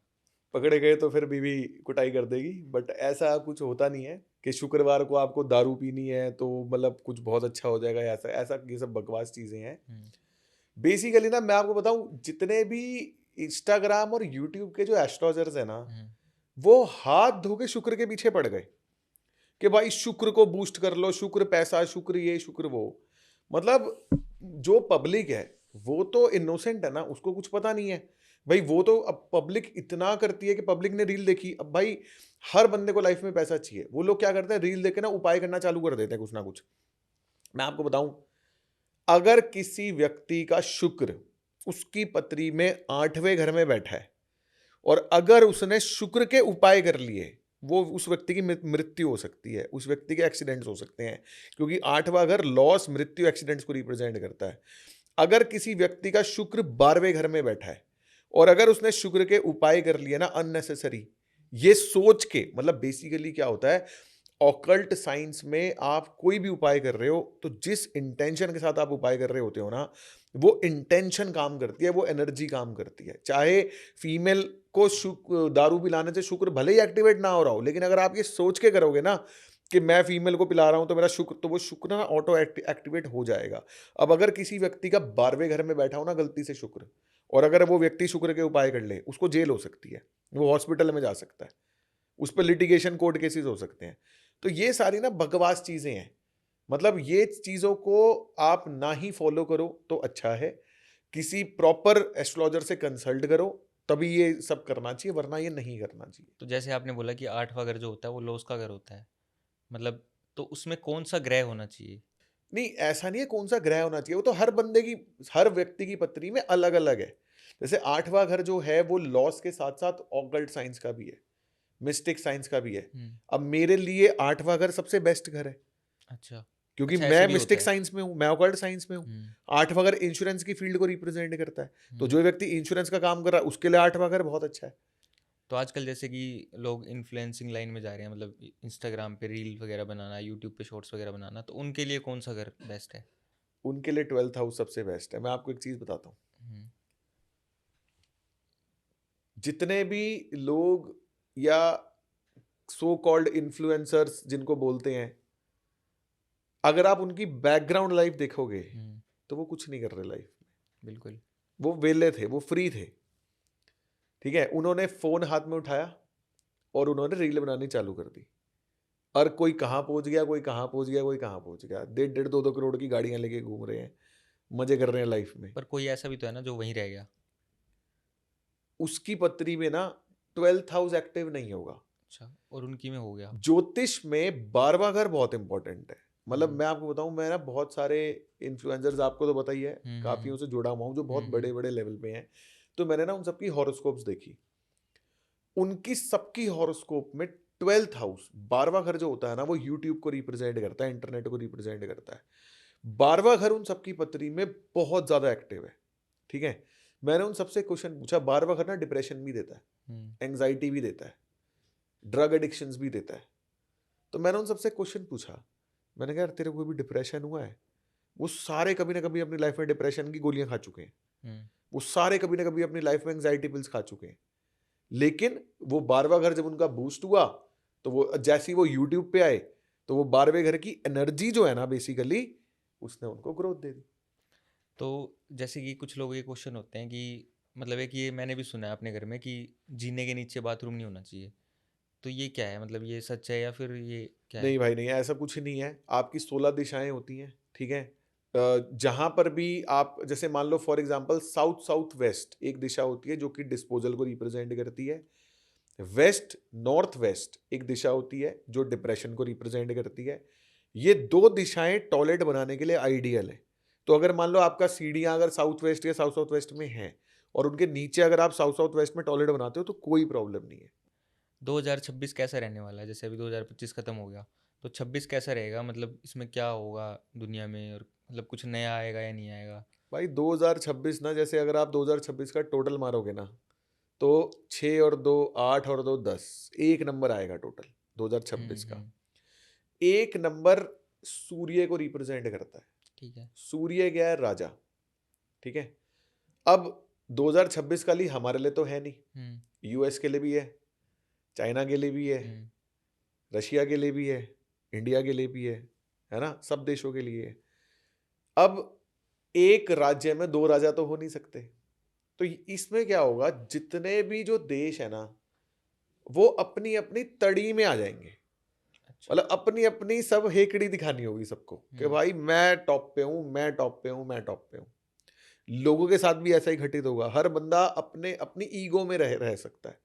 पकड़े गए तो फिर बीवी कुटाई कर देगी, बट ऐसा कुछ होता नहीं है कि शुक्रवार को आपको दारू पीनी है तो मतलब कुछ बहुत अच्छा हो जाएगा, ऐसा ऐसा ये सब बकवास चीजें हैं। बेसिकली ना मैं आपको बताऊं, जितने भी इंस्टाग्राम और यूट्यूब के जो एस्ट्रोलजर्स है ना, वो हाथ धो के शुक्र के पीछे पड़ गए कि भाई शुक्र को बूस्ट कर लो, शुक्र पैसा, शुक्र ये, शुक्र वो। मतलब जो पब्लिक है वो तो इनोसेंट है ना, उसको कुछ पता नहीं है भाई। वो तो अब पब्लिक इतना करती है कि पब्लिक ने रील देखी, अब भाई हर बंदे को लाइफ में पैसा चाहिए, वो लोग क्या करते हैं, रील देख के ना उपाय करना चालू कर देते हैं कुछ ना कुछ। मैं आपको बताऊं, अगर किसी व्यक्ति का शुक्र उसकी पत्री में 8वें घर में बैठा है, और अगर उसने शुक्र के उपाय कर लिए, वो उस व्यक्ति की मृत्यु हो सकती है, उस व्यक्ति के एक्सीडेंट्स हो सकते हैं, क्योंकि 8वां घर लॉस, मृत्यु, एक्सीडेंट्स को रिप्रेजेंट करता है। अगर किसी व्यक्ति का शुक्र 12वें घर में बैठा है, और अगर उसने शुक्र के उपाय कर लिए ना अननेसेसरी, ये सोच के, मतलब बेसिकली क्या होता है, ऑकल्ट साइंस में आप कोई भी उपाय कर रहे हो तो जिस इंटेंशन के साथ आप उपाय कर रहे होते हो ना, वो इंटेंशन काम करती है, वो एनर्जी काम करती है। चाहे फीमेल को दारू पिलाने से शुक्र भले ही एक्टिवेट ना हो रहा हो, लेकिन अगर आप ये सोच के करोगे ना कि मैं फीमेल को पिला रहा हूं तो मेरा शुक्र, तो वो शुक्र ना ऑटो एक्टिवेट हो जाएगा। अब अगर किसी व्यक्ति का 12वें घर में बैठा हो ना गलती से शुक्र, और अगर वो व्यक्ति शुक्र के उपाय कर ले, उसको जेल हो सकती है, वो हॉस्पिटल में जा सकता है, उस पर लिटिगेशन कोर्ट केसेस हो सकते हैं। तो ये सारी ना बकवास चीजें हैं। मतलब ये चीजों को आप ना ही फॉलो करो तो अच्छा है, किसी प्रॉपर एस्ट्रोलॉजर से कंसल्ट करो, तभी ये सब करना चाहिए, वरना ये नहीं करना चाहिए। तो जैसे आपने बोला कि 8वां घर जो होता है वो लॉस का घर होता है, मतलब तो उसमें कौन सा ग्रह होना चाहिए? नहीं, ऐसा नहीं है कौन सा ग्रह होना चाहिए, वो तो हर बंदे की, हर व्यक्ति की पत्री में अलग अलग है। जैसे 8वां घर जो है वो लॉस के साथ साथ ऑकल्ट साइंस का भी है, मिस्टिक साइंस का भी है। अब मेरे लिए 8वां घर सबसे बेस्ट घर है, अच्छा। क्योंकि अच्छा, मैं ऐसे भी होता मिस्टिक है। साइंस में हूँ, मैं ऑकल्ट साइंस में हूँ। 8वां घर इंश्योरेंस की फील्ड को रिप्रेजेंट करता है, तो जो व्यक्ति इंश्योरेंस का काम कर रहा है उसके लिए 8वां घर बहुत अच्छा है। तो आजकल जैसे कि लोग इन्फ्लुएंसिंग लाइन में जा रहे हैं, मतलब इंस्टाग्राम पे रील वगैरह बनाना, यूट्यूब पे शॉर्ट्स वगैरह बनाना, तो उनके लिए कौन सा घर बेस्ट है? उनके लिए 12th हाउस सबसे बेस्ट है। मैं आपको एक चीज़ बताता हूँ, हम्म, जितने भी लोग या सो कॉल्ड इन्फ्लुएंसर्स जिनको बोलते हैं, अगर आप उनकी बैकग्राउंड लाइफ देखोगे हम्म, तो वो कुछ नहीं कर रहे लाइफ में। बिल्कुल। वो वेले थे, वो फ्री थे, ठीक है। उन्होंने फोन हाथ में उठाया और उन्होंने रील बनानी चालू कर दी, और कोई कहाँ पहुंच गया, कोई कहाँ पहुंच गया, कोई कहाँ पहुंच गया। 1.5-2 करोड़ की गाड़ियां लेके घूम रहे हैं, मजे कर रहे हैं लाइफ में। पर कोई ऐसा भी तो है ना जो वहीं रह गया। उसकी पत्री में ना 12th हाउस एक्टिव नहीं होगा। अच्छा, और उनकी में हो गया। ज्योतिष में 12वां घर बहुत इंपॉर्टेंट है। मतलब हम्म, मैं आपको बताऊं, मैं ना बहुत सारे इन्फ्लुएंसर्स, आपको तो पता ही है, हम्म, काफियों से जुड़ा हुआ हूं जो बहुत हम्म, बड़े बड़े लेवल पे हैं। तो मैंने ना उन सबकी हॉरोस्कोप्स देखी। उनकी सबकी हॉरोस्कोप में 12th हाउस, 12वां घर जो होता है ना, वो यूट्यूब को रिप्रेजेंट करता है, इंटरनेट को रिप्रेजेंट करता है। 12वां घर उन सबकी पत्री में बहुत ज्यादा एक्टिव है, ठीक है। मैंने उन सबसे क्वेश्चन पूछा, 12वां घर ना डिप्रेशन भी देता है, हम्म, एंग्जाइटी भी देता है, ड्रग एडिक्शंस भी देता है। तो मैंने उन सबसे क्वेश्चन पूछा, मैंने कहा यार तेरे को भी डिप्रेशन हुआ है? वो सारे कभी ना कभी अपनी लाइफ में डिप्रेशन की गोलियां खा चुके हैं। हम्म। वो सारे कभी ना कभी अपनी लाइफ में एंग्जाइटी पिल्स खा चुके हैं। लेकिन वो 12वां घर जब उनका बूस्ट हुआ, तो वो जैसे ही वो यूट्यूब पे आए, तो वो 12वें घर की एनर्जी जो है ना, बेसिकली उसने उनको ग्रोथ दे दी। तो जैसे कि कुछ लोग ये क्वेश्चन होते हैं कि मतलब एक ये मैंने भी सुना है अपने घर में कि जीने के नीचे बाथरूम नहीं होना चाहिए। तो ये क्या है, मतलब ये सच है या फिर ये क्या है? नहीं भाई नहीं, ऐसा कुछ नहीं है। आपकी 16 दिशाएं होती हैं, ठीक है। जहां पर भी आप, जैसे मान लो for example south south west एक दिशा होती है जो कि डिस्पोजल को रिप्रेजेंट करती है। वेस्ट नॉर्थ वेस्ट एक दिशा होती है जो डिप्रेशन को रिप्रेजेंट करती है। ये दो दिशाएं टॉयलेट बनाने के लिए आइडियल है। तो अगर मान लो आपका सीढ़ियां अगर साउथ वेस्ट या साउथ साउथ वेस्ट में है, और उनके नीचे अगर आप साउथ साउथ वेस्ट में टॉयलेट बनाते हो, तो कोई प्रॉब्लम नहीं है। 2026 कैसा रहने वाला है? जैसे अभी 2025 खत्म हो गया, तो 26 कैसा रहेगा? मतलब इसमें क्या होगा दुनिया में, और मतलब कुछ नया आएगा या नहीं आएगा? भाई 2026 ना, जैसे अगर आप 2026 का टोटल मारोगे ना, तो 6 और 2 8 और 2 10, एक नंबर आएगा टोटल 2026 का। हम्म। एक नंबर सूर्य को रिप्रेजेंट करता है। ठीक है। सूर्य क्या है? राजा, ठीक है। अब 2026 का लिए हमारे लिए तो है नहीं, हम्म, यूएस के लिए भी है, चाइना के लिए भी है, हम्म, रशिया के लिए भी है, इंडिया के लिए भी है ना, सब देशों के लिए है। अब एक राज्य में दो राजा तो हो नहीं सकते। तो इसमें क्या होगा, जितने भी जो देश है ना, वो अपनी अपनी तड़ी में आ जाएंगे। अच्छा। मतलब अपनी अपनी सब हेकड़ी दिखानी होगी सबको कि हम्म, भाई मैं टॉप पे हूं, मैं टॉप पे हूं, मैं टॉप पे हूं। लोगों के साथ भी ऐसा ही घटित होगा। हर बंदा अपने अपनी ईगो में रह सकता है।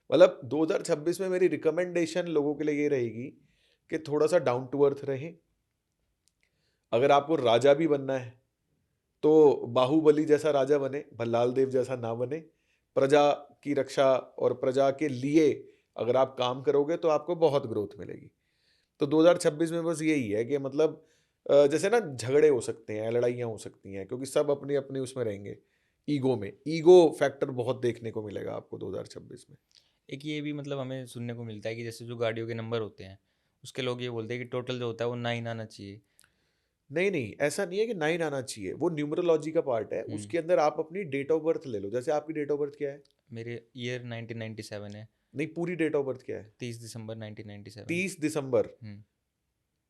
मतलब 2026 में मेरी रिकमेंडेशन लोगों के लिए ये रहेगी कि थोड़ा सा डाउन टू अर्थ रहें। अगर आपको राजा भी बनना है, तो बाहुबली जैसा राजा बने, भल्लाल देव जैसा ना बने। प्रजा की रक्षा और प्रजा के लिए अगर आप काम करोगे तो आपको बहुत ग्रोथ मिलेगी। तो 2026 में बस यही है कि मतलब जैसे ना झगड़े हो सकते हैं, लड़ाइयाँ हो सकती हैं, क्योंकि सब अपनी अपनी उसमें रहेंगे, ईगो में। ईगो फैक्टर बहुत देखने को मिलेगा आपको 2026 में। एक ये भी मतलब हमें सुनने को मिलता है कि जैसे जो गाड़ियों के नंबर होते हैं, उसके लोग ये बोलते हैं कि टोटल जो होता है वो 9 आना चाहिए। नहीं नहीं, ऐसा नहीं है कि 9 आना चाहिए, वो न्यूमरोलॉजी का पार्ट है। हम्म। उसके अंदर आप अपनी डेट ऑफ बर्थ ले लो। जैसे आपकी डेट ऑफ बर्थ क्या है? मेरे ईयर 1997 है। नहीं, पूरी डेट ऑफ बर्थ क्या है? 30 दिसंबर 1997। 30 दिसंबर। हम्म,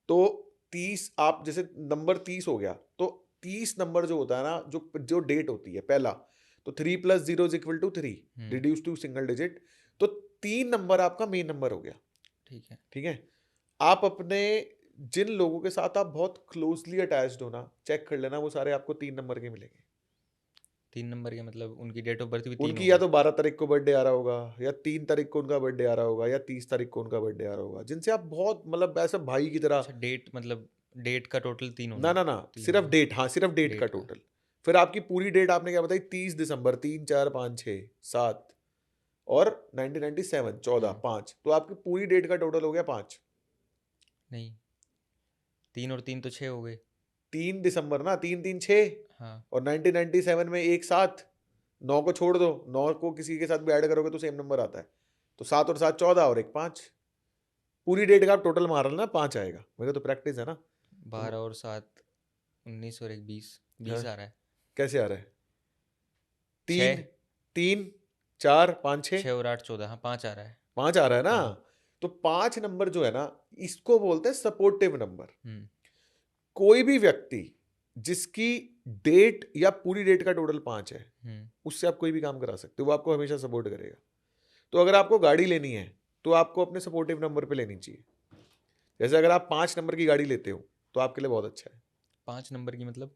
तो 30, आप जैसे नंबर 30 हो गया, तो 30 नंबर जो होता है ना, जो जो डेट होती है पहला, तो 3 + 0 = 3, hmm. Reduce to single digit. तो 3 नंबर आपका मेन नंबर हो गया, ठीक है। ठीक है। आप अपने जिन लोगों के साथ आप बहुत क्लोजली अटैच्ड हो ना, चेक कर लेना, वो सारे आपको 3 नंबर के मिलेंगे। 3 नंबर के मतलब उनकी डेट ऑफ बर्थ भी 3 उनकी या होगी। तो 12 तारीख को बर्थडे आ रहा होगा, या 3 तारीख को उनका बर्थडे आ रहा होगा, या 30 तारीख को उनका बर्थडे आ रहा होगा, जिनसे आप बहुत मतलब ऐसा भाई की तरह। अच्छा, डेट मतलब डेट का टोटल 3 ना होना। ना ना, 3 सिर्फ होगा। डेट, हाँ सिर्फ डेट का डेट का। टोटल। फिर आपकी पूरी डेट आपने क्या बताई? 30 दिसंबर, 3 4 5 6 7, और 1997 14 हम्म। 5, तो आपकी पूरी डेट का टोटल हो गया 5। नहीं, 3 और 3 तो 6 हो गए। 3 दिसंबर ना, 3 3 6, हाँ। और 1997 में 1 7, 9 को छोड़ दो, 9 को किसी के साथ भी ऐड करोगे तो सेम नंबर आता है। तो 7 और 7 14 और एक 5, पूरी डेट का आप टोटल मार लेना 5 आएगा। मेरे को तो प्रैक्टिस है ना। 12 और 7 19 और 1 20 20 हाँ, आ रहा है। कैसे आ रहा है? 3 6 3 4 5 6 6 और 8 14, हाँ 5 आ रहा है। 5 आ रहा है ना। हाँ। तो 5 नंबर जो है ना, इसको बोलते हैं सपोर्टिव नंबर। हम्म कोई भी व्यक्ति जिसकी डेट या पूरी डेट का टोटल 5 है, हम्म उससे आप कोई भी काम करा सकते हो, वो आपको हमेशा सपोर्ट करेगा। तो अगर आपको गाड़ी लेनी है तो आपको अपने सपोर्टिव नंबर पे लेनी चाहिए। जैसे अगर आप 5 नंबर की गाड़ी लेते हो तो आपके लिए बहुत अच्छा है। 5 नंबर की मतलब?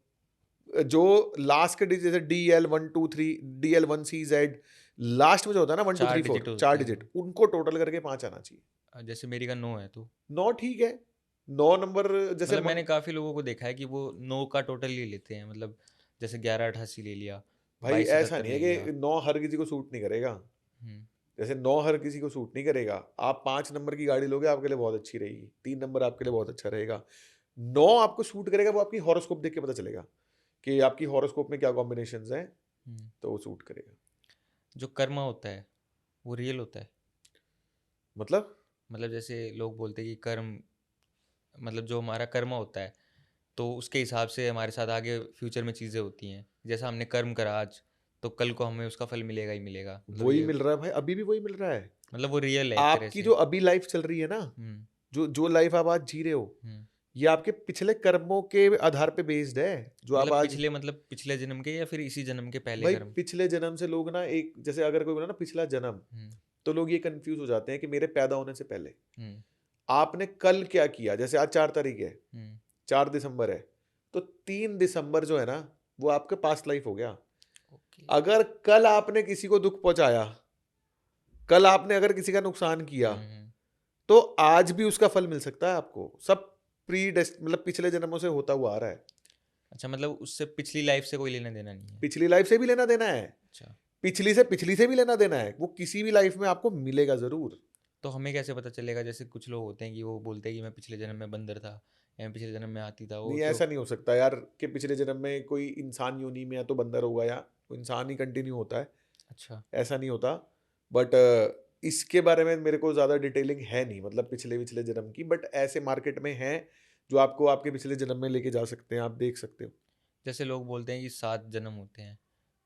जो लास्ट के डिजिट, जैसे DL123, DL1CZ, लास्ट में जो होता है ना 1 2 4 3 4, डिजिट चार होते हैं। डिजिट, उनको टोटल करके 5 आना चाहिए। जैसे मेरी का 9 है तो 9 ठीक है। 9 नंबर जैसे मतलब मैंने काफ़ी लोगों को देखा है कि वो 9 का टोटल ले लेते हैं, मतलब जैसे 1188 ले लिया, भाई ऐसा 2277 नहीं ले है लिया। कि 9 हर किसी को सूट नहीं करेगा। हम्म जैसे 9 हर किसी को सूट नहीं करेगा। आप 5 नंबर की गाड़ी लोगे, आपके लिए बहुत अच्छी रहेगी। 3 नंबर आपके लिए बहुत अच्छा रहेगा। 9 आपको सूट करेगा, वो आपकी हॉरोस्कोप देख के पता चलेगा कि आपकी हॉरोस्कोप में क्या कॉम्बिनेशंस हैं, हम्म। तो वो सूट करेगा। जो कर्म होता है वो रियल होता है? मतलब मतलब जैसे लोग बोलते हैं कि कर्म, मतलब जो हमारा कर्म होता है तो उसके हिसाब से हमारे साथ आगे फ्यूचर में चीज़ें होती हैं। जैसा हमने कर्म करा आज तो कल को हमें उसका फल मिलेगा ही मिलेगा, मतलब वही ये, मिल रहा है भाई, अभी भी वही मिल रहा है। मतलब वो रियल है एक तरह आपकी से। जो अभी लाइफ चल रही है ना, हम्म जो जो लाइफ आप आज जी रहे हो, हम्म। ये आपके पिछले कर्मों के आधार पे बेस्ड है। जो आप आज, मतलब पिछले जन्म के या फिर इसी जन्म के पहले भाई कर्म? पिछले जन्म से लोग ना, एक जैसे अगर कोई बोला ना पिछला जन्म, हम्म तो लोग ये कंफ्यूज हो जाते हैं कि मेरे पैदा होने से पहले हम्म आपने कल क्या किया। जैसे आज 4 तारीख है, हम्म। 4 दिसंबर है, तो 3 दिसंबर जो है ना, वो आपका पास्ट लाइफ हो गया। ओके। अगर कल आपने किसी को दुख पहुंचाया, कल आपने अगर किसी का नुकसान किया, हम्म। तो आज भी उसका फल मिल सकता है आपको। सब प्री डेस्ट, मतलब पिछले जन्मों से होता हुआ आ रहा है। अच्छा, मतलब उससे पिछली लाइफ से कोई लेना देना नहीं है? पिछली लाइफ से भी लेना देना है, अच्छा, पिछली से भी लेना देना है। वो किसी भी लाइफ में आपको मिलेगा जरूर। तो हमें कैसे पता चलेगा? जैसे कुछ लोग होते हैं कि वो बोलते हैं कि मैं पिछले जन्म में बंदर था या मैं पिछले जन्म में हाथी था, वो नहीं, तो। ऐसा नहीं हो सकता यार कि पिछले जन्म में कोई इंसान योनि में है तो बंदर होगा, या वो इंसान ही कंटिन्यू होता है। अच्छा। ऐसा नहीं होता। बट इसके बारे में मेरे को ज़्यादा डिटेलिंग है नहीं, मतलब पिछले पिछले जन्म की। बट ऐसे मार्केट में हैं जो आपको आपके पिछले जन्म में लेके जा सकते हैं, आप देख सकते हो। जैसे लोग बोलते हैं कि 7 जन्म होते हैं,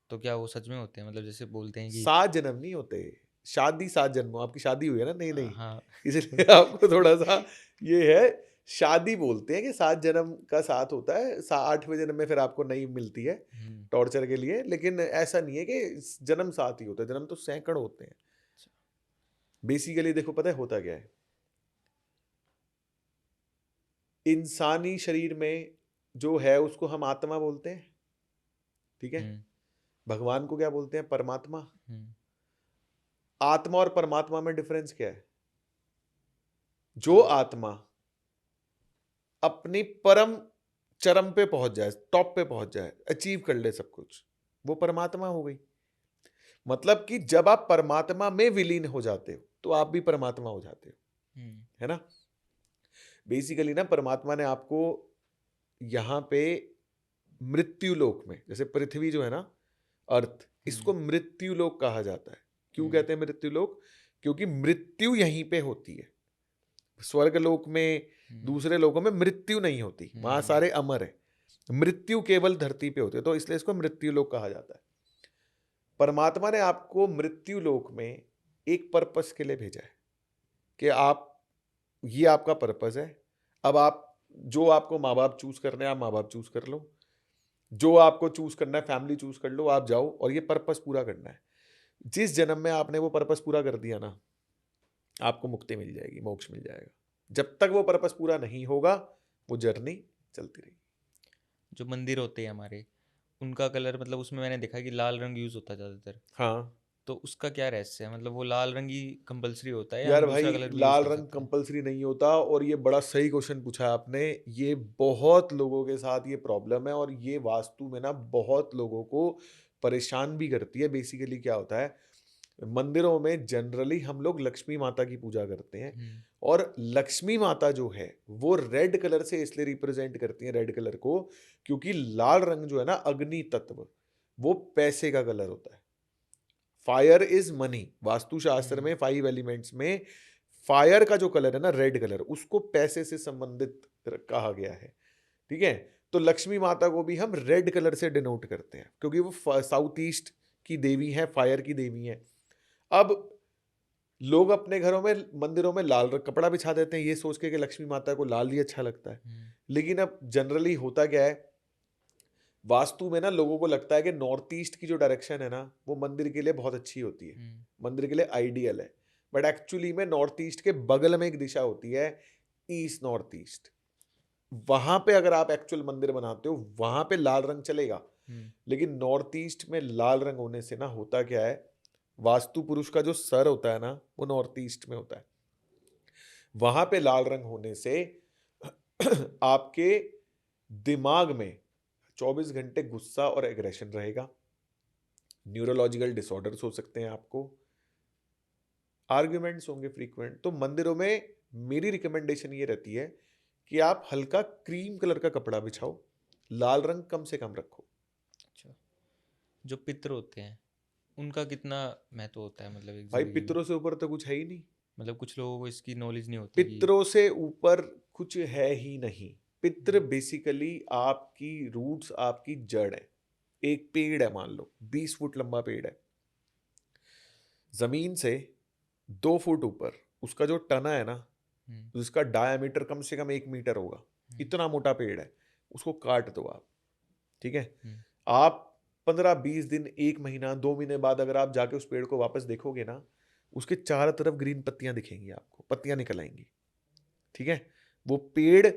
तो क्या वो सच में होते हैं? मतलब जैसे बोलते हैं कि 7 जन्म नहीं होते, शादी 7 जन्म। आपकी शादी हुई है ना, नहीं नहीं, हाँ। इसलिए आपको थोड़ा सा ये है। शादी बोलते हैं कि 7 जन्म का साथ होता है, 8वें जन्म में फिर आपको नहीं मिलती है हम्म। टॉर्चर के लिए। लेकिन ऐसा नहीं है कि जन्म 7 ही होता है, जन्म तो सैकड़ों होते हैं। अच्छा। बेसिकली देखो, पता है होता क्या है, इंसानी शरीर में जो है उसको हम आत्मा बोलते हैं, ठीक है। हम्म भगवान को क्या बोलते हैं? परमात्मा। हम्म। आत्मा और परमात्मा में डिफरेंस क्या है? जो आत्मा अपनी परम चरम पे पहुंच जाए, टॉप पे पहुंच जाए, अचीव कर ले सब कुछ, वो परमात्मा हो गई। मतलब कि जब आप परमात्मा में विलीन हो जाते हो तो आप भी परमात्मा हो जाते हो, हम्म है ना। बेसिकली ना, परमात्मा ने आपको यहाँ पे मृत्यु लोक में, जैसे पृथ्वी जो है ना, अर्थ, इसको मृत्यु लोक कहा जाता है। क्यों हम्म कहते हैं मृत्यु लोक? क्योंकि मृत्यु यहीं पे होती है। स्वर्ग लोक में, हम्म दूसरे लोकों में मृत्यु नहीं होती, वहां हम्म। सारे अमर है। मृत्यु केवल धरती पे होती है, तो इसलिए इसको मृत्यु लोक कहा जाता है। परमात्मा ने आपको मृत्यु लोक में एक पर्पस के लिए भेजा है कि आप, ये आपका पर्पस है। अब आप, जो आपको माँ बाप चूज करने हैं, आप माँ बाप चूज कर लो। जो आपको चूज करना है, फैमिली चूज कर लो, आप जाओ और ये पर्पस पूरा करना है। जिस जन्म में आपने वो पर्पस पूरा कर दिया ना, आपको मुक्ति मिल जाएगी, मोक्ष मिल जाएगा। जब तक वो पर्पस पूरा नहीं होगा, वो जर्नी चलती रहेगी। जो मंदिर होते हैं हमारे, उनका कलर, मतलब उसमें मैंने देखा कि लाल रंग यूज होता है ज़्यादातर, हाँ तो उसका क्या रहस्य है? मतलब वो लाल रंग ही कंपलसरी होता है या यार हम भाई, दूसरा कलर भी यूज लाल कर रंग सकते हैं? कंपलसरी नहीं होता। और ये बड़ा सही क्वेश्चन पूछा है आपने। ये बहुत लोगों के साथ ये प्रॉब्लम है, और ये वास्तु में ना बहुत लोगों को परेशान भी करती है। बेसिकली क्या होता है, मंदिरों में जनरली हम लोग लक्ष्मी माता की पूजा करते हैं। हम्म और लक्ष्मी माता जो है वो रेड कलर से इसलिए रिप्रेजेंट करती है, रेड कलर को, क्योंकि लाल रंग जो है ना, अग्नि तत्व, वो पैसे का कलर होता है, फायर इज मनी। वास्तुशास्त्र में 5 एलिमेंट्स में फायर का जो कलर है ना, रेड कलर, उसको पैसे से संबंधित कहा गया है। ठीक है, तो लक्ष्मी माता को भी हम रेड कलर से डिनोट करते हैं क्योंकि वो साउथ ईस्ट की देवी है, फायर की देवी है। अब लोग अपने घरों में, मंदिरों में लाल कपड़ा बिछा देते हैं ये सोच के कि लक्ष्मी माता को लाल ही अच्छा लगता है। लेकिन अब जनरली होता क्या है, वास्तु में ना लोगों को लगता है कि नॉर्थ ईस्ट की जो डायरेक्शन है ना, वो मंदिर के लिए बहुत अच्छी होती है, मंदिर के लिए आइडियल है। बट एक्चुअली में नॉर्थ ईस्ट के बगल में एक दिशा होती है, ईस्ट नॉर्थ ईस्ट। वहां पे अगर आप एक्चुअल मंदिर बनाते हो, वहां पे लाल रंग चलेगा। लेकिन नॉर्थ ईस्ट में लाल रंग होने से ना होता क्या है, वास्तु पुरुष का जो सर होता है ना, वो नॉर्थ ईस्ट में होता है। वहां पे लाल रंग होने से आपके दिमाग में 24 घंटे गुस्सा और एग्रेशन रहेगा, न्यूरोलॉजिकल डिसऑर्डर्स हो सकते हैं आपको, आर्ग्यूमेंट्स होंगे फ्रीक्वेंट। तो मंदिरों में मेरी रिकमेंडेशन ये रहती है कि आप हल्का क्रीम कलर का कपड़ा बिछाओ, लाल रंग कम से कम रखो। अच्छा, जो पितृ होते हैं उनका कितना महत्व होता है, मतलब एक भाई जिंदगी में? पितरों से ऊपर तो कुछ है ही नहीं। मतलब कुछ लोगों को इसकी नॉलेज नहीं होती कि पितरों से ऊपर कुछ है ही नहीं। पितृ बेसिकली आपकी रूट्स, आपकी जड़ है। एक पेड़ है, मान लो 20 फुट लंबा पेड़ है, जमीन से 2 फुट ऊपर उसका जो तना है ना, जिसका डायमीटर कम से कम 1 मीटर होगा, इतना मोटा पेड़ है, उसको काट दो आप। ठीक है, आप 15-20 दिन, 1 महीना, 2 महीने बाद अगर आप जाके उस पेड़ को वापस देखोगे ना, उसके चारों तरफ ग्रीन पत्तियां दिखेंगी आपको, पत्तियां निकल आएंगी। ठीक है, वो पेड़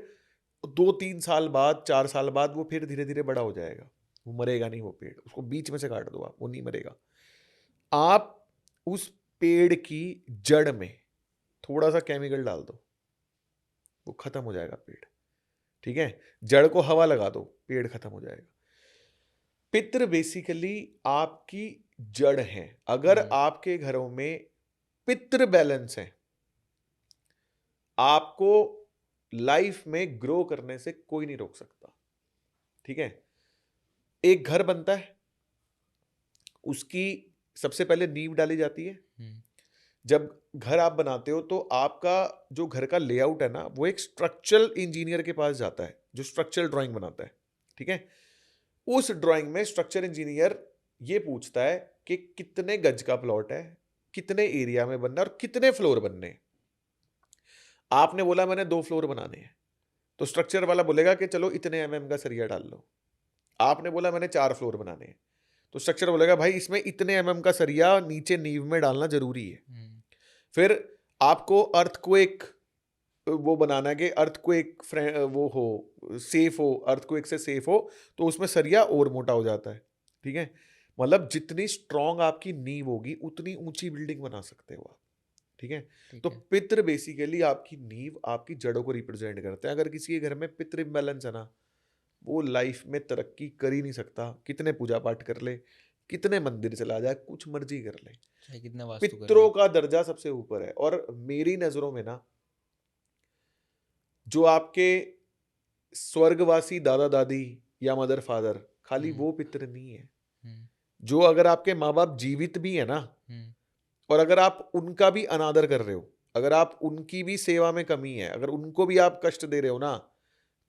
2-3 साल बाद, 4 साल बाद वो फिर धीरे धीरे बड़ा हो जाएगा, वो मरेगा नहीं। वो पेड़, उसको बीच में से काट दो आप, वो नहीं मरेगा। आप उस पेड़ की जड़ में थोड़ा सा केमिकल डाल दो, वो खत्म हो जाएगा पेड़। ठीक है, जड़ को हवा लगा दो, पेड़ खत्म हो जाएगा। पितृ बेसिकली आपकी जड़ है। अगर आपके घरों में पितृ बैलेंस है, आपको लाइफ में ग्रो करने से कोई नहीं रोक सकता। ठीक है, एक घर बनता है, उसकी सबसे पहले नींव डाली जाती है। जब घर आप बनाते हो तो आपका जो घर का लेआउट है ना, वो एक स्ट्रक्चरल इंजीनियर के पास जाता है जो स्ट्रक्चरल ड्राइंग बनाता है। ठीक है, उस ड्राइंग में स्ट्रक्चर इंजीनियर ये पूछता है कि कितने गज का प्लॉट है, कितने एरिया में बनना है और कितने फ्लोर बनने हैं। आपने बोला मैंने 2 फ्लोर बनाने हैं, तो स्ट्रक्चर वाला बोलेगा कि चलो इतने एमएम का सरिया डाल लो। आपने बोला मैंने 4 फ्लोर बनाने हैं, तो स्ट्रक्चर बोलेगा भाई इसमें इतने एमएम का सरिया नीचे नींव में डालना जरूरी है। फिर आपको अर्थक्वेक वो बनाना है कि अर्थक्वेक वो हो, सेफ हो, अर्थक्वेक से सेफ हो, तो उसमें सरिया और मोटा हो जाता है। ठीक है, मतलब जितनी स्ट्रांग आपकी नींव होगी उतनी ऊंची बिल्डिंग बना सकते हो आप। ठीक है, तो पितृ बेसिकली आपकी नींव, आपकी जड़ों को रिप्रेजेंट करते हैं। अगर किसी के घर में पितृ इम्बैलेंस है ना, वो लाइफ में तरक्की कर ही नहीं सकता, कितने पूजा पाठ कर ले, कितने मंदिर चला जाए, कुछ मर्जी कर ले, कितना वास्तु कर पितरों का दर्जा सबसे ऊपर है। और मेरी नजरों में ना, जो आपके स्वर्गवासी दादा दादी या मदर फादर, खाली वो पितर नहीं है। जो अगर आपके माँ बाप जीवित भी है ना, और अगर आप उनका भी अनादर कर रहे हो, अगर आप उनकी भी सेवा में कमी है, अगर उनको भी आप कष्ट दे रहे हो ना,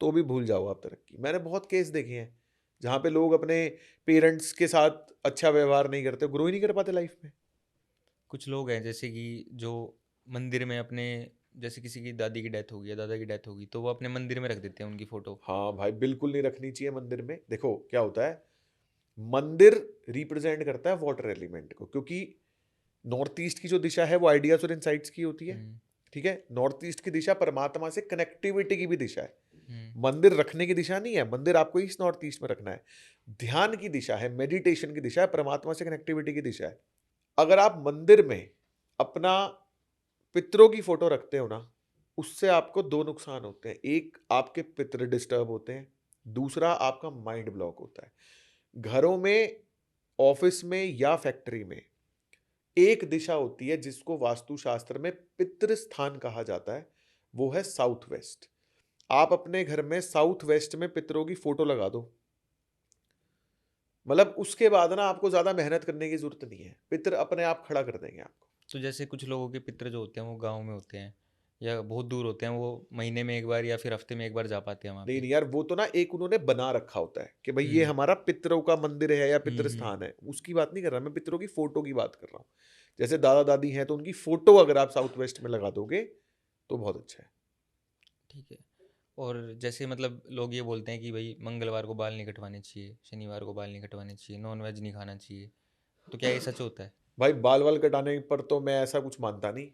तो भी भूल जाओ आप तरक्की। मैंने बहुत केस देखे हैं जहां पे लोग अपने पेरेंट्स के साथ अच्छा व्यवहार नहीं करते, ग्रो ही नहीं कर पाते लाइफ में। कुछ लोग हैं जैसे कि जो मंदिर में अपने, जैसे किसी की दादी की डेथ होगी या दादा की डेथ होगी तो वो अपने मंदिर में रख देते हैं उनकी फोटो। हाँ भाई, बिल्कुल नहीं रखनी चाहिए मंदिर में। देखो क्या होता है, मंदिर रिप्रेजेंट करता है वाटर एलिमेंट को, क्योंकि नॉर्थ ईस्ट की जो दिशा है वो आइडियाज और इनसाइट्स की होती है। ठीक है, नॉर्थ ईस्ट की दिशा परमात्मा से कनेक्टिविटी की भी दिशा है। मंदिर रखने की दिशा नहीं है, मंदिर आपको ईस्ट नॉर्थ ईस्ट में रखना है। ध्यान की दिशा है, मेडिटेशन की दिशा है, परमात्मा से कनेक्टिविटी की दिशा है। अगर आप मंदिर में अपना पितरों की फोटो रखते हो ना, उससे आपको 2 नुकसान होते हैं। एक, आपके पितर डिस्टर्ब होते हैं, दूसरा आपका माइंड ब्लॉक होता है। घरों में, ऑफिस में या फैक्ट्री में एक दिशा होती है जिसको वास्तुशास्त्र में पितृ स्थान कहा जाता है, वो है साउथ वेस्ट। आप अपने घर में साउथ वेस्ट में पितरों की फोटो लगा दो, मतलब उसके बाद ना आपको ज़्यादा मेहनत करने की ज़रूरत नहीं है, पितर अपने आप खड़ा कर देंगे आपको। तो जैसे कुछ लोगों के पितृ जो होते हैं वो गाँव में होते हैं या बहुत दूर होते हैं, वो महीने में 1 बार या फिर हफ्ते में 1 बार जा पाते हैं वहाँ नहीं, पे। नहीं यार, वो तो ना एक उन्होंने बना रखा होता है कि भाई ये हुँ। हमारा पितरों का मंदिर है या पितृ हुँ। स्थान है, उसकी बात नहीं कर रहा मैं, पितरों की फ़ोटो की बात कर रहा हूँ। जैसे दादा-दादी हैं तो उनकी फ़ोटो अगर आप साउथ वेस्ट में लगा दोगे, तो बहुत अच्छा है। ठीक है। और जैसे मतलब लोग ये बोलते हैं कि भई मंगलवार को बाल नहीं कटवाने चाहिए, शनिवार को बाल नहीं कटवाने चाहिए, नॉन-वेज नहीं खाना चाहिए। तो क्या ये सच होता है? भाई बाल-वाल कटाने पर तो मैं ऐसा कुछ मानता नहीं,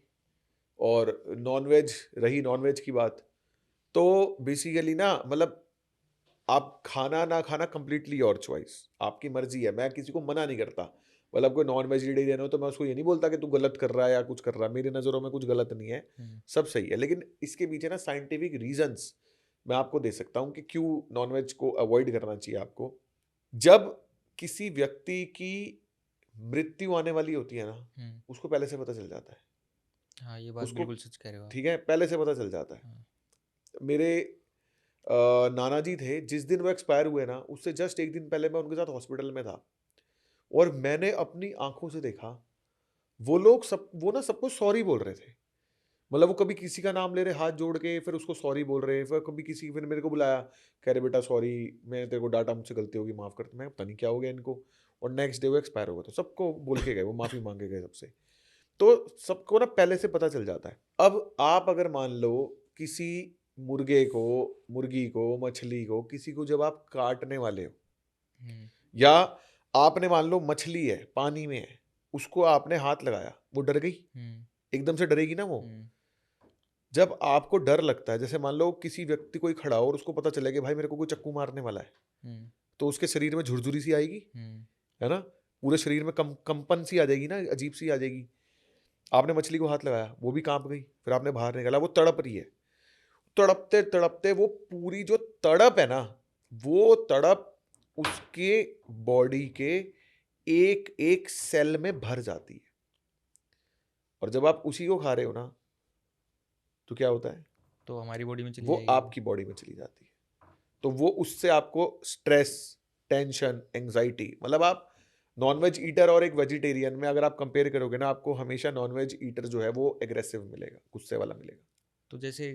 और नॉन-वेज, रही नॉन-वेज की बात, तो बेसिकली ना मतलब आप खाना ना खाना कंप्लीटली योर चॉइस, आपकी मर्जी है, मैं किसी को मना नहीं करता। मतलब कोई नॉन वेजिटेरियन हो तो मैं उसको ये नहीं बोलता कि तू गलत कर रहा है या कुछ कर रहा है, मेरी नज़रों में कुछ गलत नहीं है, हुँ। सब सही है। लेकिन इसके पीछे ना साइंटिफिक रीजंस मैं आपको दे सकता हूँ कि क्यों नॉन वेज को अवॉइड करना चाहिए आपको। जब किसी व्यक्ति की मृत्यु आने वाली होती है ना, हुँ। उसको पहले से पता चल जाता है। हाँ, ये बात उसको, बिल्कुल सच कह रहे हो आप। ठीक है, पहले से पता चल जाता है। हाँ। मेरे नाना जी थे, जिस दिन वो एक्सपायर हुए ना, उससे जस्ट 1 दिन पहले मैं उनके साथ हॉस्पिटल में था, और मैंने अपनी आँखों से देखा, वो ना सबको सॉरी बोल रहे थे। मतलब वो कभी किसी का नाम ले रहे हाथ जोड़ के, फिर उसको सॉरी बोल रहे, फिर मेरे को बुलाया, कह रहे बेटा सॉरी, मैंने तेरे को डाँटा, मुझसे गलती हो गई, माफ़ कर। मैं पता नहीं क्या हो गया इनको, और नेक्स्ट डे वो एक्सपायर हो गए। तो सबको बोल के गए, वो माफ़ी माँग के गए सबसे। तो सबको ना पहले से पता चल जाता है। अब आप अगर मान लो किसी मुर्गे को, मुर्गी को, मछली को, किसी को जब आप काटने वाले हो, हुँ। या आपने मान लो मछली है, पानी में है, उसको आपने हाथ लगाया, वो डर गई, हुँ। एकदम से डरेगी ना वो। हुँ। जब आपको डर लगता है, जैसे मान लो किसी व्यक्ति कोई खड़ा हो और उसको पता चले कि भाई मेरे को कोई चक्कू मारने वाला है, हुँ। तो उसके शरीर में झुरझुरी सी आएगी, हुँ। है ना? पूरे शरीर में कंपन सी आ जाएगी ना, अजीब सी आ जाएगी। आपने मछली को हाथ लगाया, वो भी काँप गई, फिर आपने बाहर निकाला, वो तड़प रही है। तड़पते-तड़पते वो पूरी जो तड़प है ना, वो तड़प उसके बॉडी के एक-एक सेल में भर जाती है, और जब आप उसी को खा रहे हो ना, तो क्या होता है? तो हमारी बॉडी में चली वो जाएगी वो? आपकी बॉडी में चली जाती है। तो वो उससे आपको स्ट्रेस, टेंशन, एंग्ज़ायटी, मतलब आप नॉन-वेज ईटर और एक वेजिटेरियन में अगर आप कंपेयर करोगे ना, आपको हमेशा नॉन-वेज ईटर जो है वो एग्रेसिव मिलेगा, गुस्से वाला मिलेगा। तो जैसे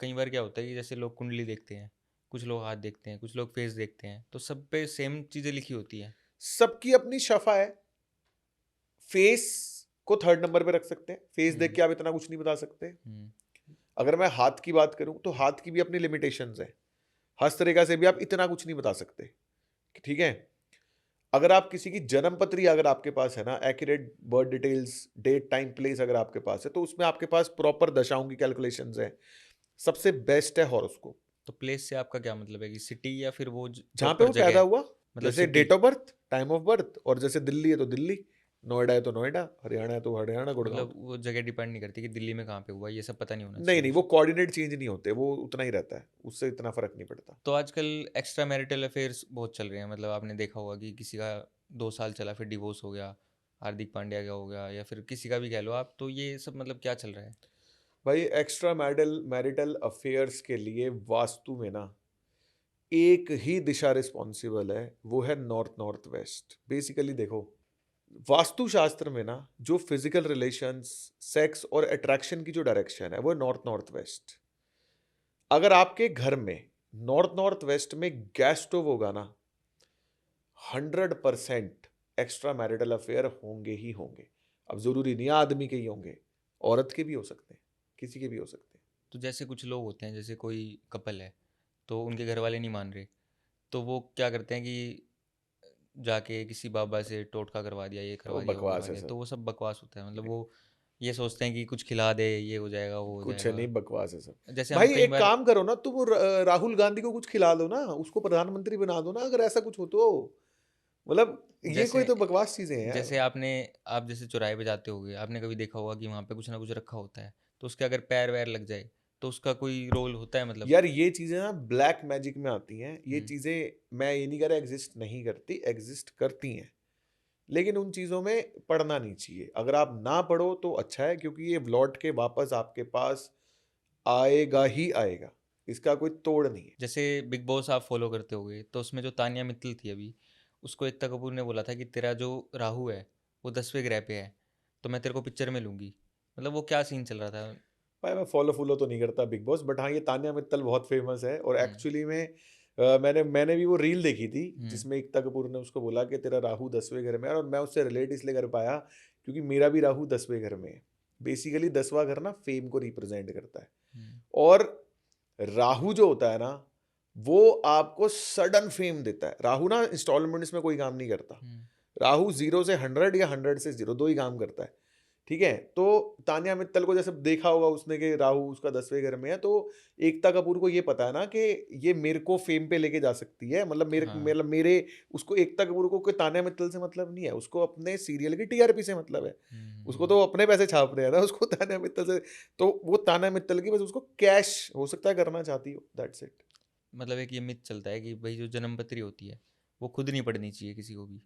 कई बार क्या होता है कि जैसे लोग कुंडली देखते हैं, कुछ लोग हाथ देखते हैं, कुछ लोग फेस देखते हैं, तो सब पे सेम चीज़ें लिखी होती हैं। सबकी अपनी शफ़ा है। फेस को थर्ड नंबर पे रख सकते हैं। फेस देख हुँ। के आप इतना कुछ नहीं बता सकते। हुँ। अगर मैं हाथ की बात करूँ, तो हाथ की भी अपनी लिमिटेशंस हैं। हस्तरेखा से भी आप इतना कुछ नहीं बता सकते, ठीक है? अगर आप किसी की जन्म पत्री अगर आपके पास है ना, accurate birth details, date, time, place अगर आपके पास है, तो उसमें आपके पास प्रॉपर दशाओं की कैलकुलेशंस हैं। सबसे बेस्ट है हॉरोस्कोप। तो प्लेस से आपका क्या मतलब है कि सिटी या फिर वो जहाँ पे प्रॉपर वो पैदा जगह? हुआ, मतलब जैसे city? Date of birth, time of birth, और जैसे दिल्ली है तो दिल्ली, नोएडा है तो नोएडा, हरियाणा है तो हरियाणा, गुड़गाँव मतलब तो, वो जगह डिपेंड नहीं करती कि दिल्ली में कहाँ पे हुआ, ये सब पता नहीं होना नहीं, चाहिए नहीं, कुछ? वो कोऑर्डिनेट चेंज नहीं होते, वो उतना ही रहता है, उससे इतना फ़र्क नहीं पड़ता। तो आजकल एक्स्ट्रा मैरिटल अफेयर्स बहुत चल रहे हैं, मतलब आपने देखा होगा कि किसी का 2 साल चला फिर डिवोर्स हो गया, हार्दिक पांड्या का हो गया या फिर किसी का भी कह लो आप, तो ये सब मतलब क्या चल रहा है? भाई एक्स्ट्रा मैरिटल मैरिटल अफेयर्स के लिए वास्तु में ना एक ही दिशा रिस्पॉन्सिबल है, वो है नॉर्थ नॉर्थ वेस्ट। बेसिकली देखो, वास्तु शास्त्र में ना जो फिजिकल रिलेशंस, सेक्स और अट्रैक्शन की जो डायरेक्शन है, वो है नॉर्थ नॉर्थ वेस्ट। अगर आपके घर में नॉर्थ नॉर्थ वेस्ट में गैस स्टोव होगा ना, 100% एक्स्ट्रा मैरिटल अफेयर होंगे ही होंगे। अब जरूरी नहीं है आदमी के ही होंगे, औरत के भी हो सकते हैं, किसी के भी हो सकते हैं। तो जैसे कुछ लोग होते हैं, जैसे कोई कपल है, तो उनके घर वाले नहीं मान रहे, तो वो क्या करते हैं कि जाके किसी बाबा से टोटका करवा दिया, ये वो करवा दिया, वो करवा बकवास है दिया, तो सब। वो सब बकवास होता है। मतलब वो ये सोचते हैं कि कुछ खिला दे, ये हो जाएगा, वो हो कुछ नहीं, जाएगा। बकवास है सब। जैसे हम भाई कई एक बार काम करो ना, तुम राहुल गांधी को कुछ खिला दो ना, उसको प्रधानमंत्री बना दो ना, अगर ऐसा कुछ हो तो। मतलब ये कोई जैसे तो बकवास चीजें हैं यार। जैसे आप जैसे चौराहे पे जाते होगे, आपने कभी देखा होगा कि वहाँ पे कुछ ना कुछ रखा होता है, तो उसके अगर पैर वैर लग जाए, तो उसका कोई रोल होता है मतलब? यार ये चीजें ना ब्लैक मैजिक में आती हैं, ये हुँ। चीजें मैं ये नहीं कह रहा एग्जिस्ट नहीं करती, एग्जिस्ट करती हैं, लेकिन उन चीजों में पढ़ना नहीं चाहिए। अगर आप ना पढ़ो तो अच्छा है, क्योंकि ये लौट के वापस आपके पास आएगा ही आएगा, इसका कोई तोड़ नहीं है। जैसे बिग बॉस आप फॉलो करते होगे, तो उसमें जो तान्या मित्तल थी अभी, उसको एकता कपूर ने बोला था कि तेरा जो राहु है वो 10वें ग्रह पे है, तो मैं तेरे को पिक्चर में लूंगी। मतलब वो क्या सीन चल रहा था? भाई मैं फॉलो तो नहीं करता बिग बॉस, बट हाँ ये तान्या मित्तल बहुत फेमस है, और हम्म। एक्चुअली में मैंने भी वो रील देखी थी हम्म। जिसमें एकता कपूर ने उसको बोला कि तेरा राहु 10वें घर में है, और मैं उससे रिलेट इसलिए कर पाया क्योंकि मेरा भी राहु 10वें घर में है। बेसिकली 10वां घर ना फेम को रिप्रेजेंट करता है, हम्म। और राहु जो होता है ना वो आपको सडन फेम देता है। राहु ना इंस्टॉलमेंट्स में कोई काम नहीं करता। हम्म। राहु 0 से 100 या 100 से 0 दो ही काम करता है। ठीक है, तो तान्या मित्तल को जैसे देखा होगा उसने कि राहु उसका 10वें घर में है, तो एकता कपूर को ये पता है ना कि ये मेरे को फेम पे लेके जा सकती है, मतलब हाँ। मेरे उसको एकता कपूर को कोई तान्या मित्तल से मतलब नहीं है, उसको अपने सीरियल की टीआरपी से मतलब है। उसको तो अपने पैसे छाप रहे हैं ना, उसको तान्या मित्तल से, तो वो तान्या मित्तल की बस उसको कैश हो सकता है करना चाहती हो, दैट्स इट। मतलब एक ये मिथ चलता है कि भाई जो जन्मपत्री होती है वो खुद नहीं पढ़नी चाहिए किसी को भी।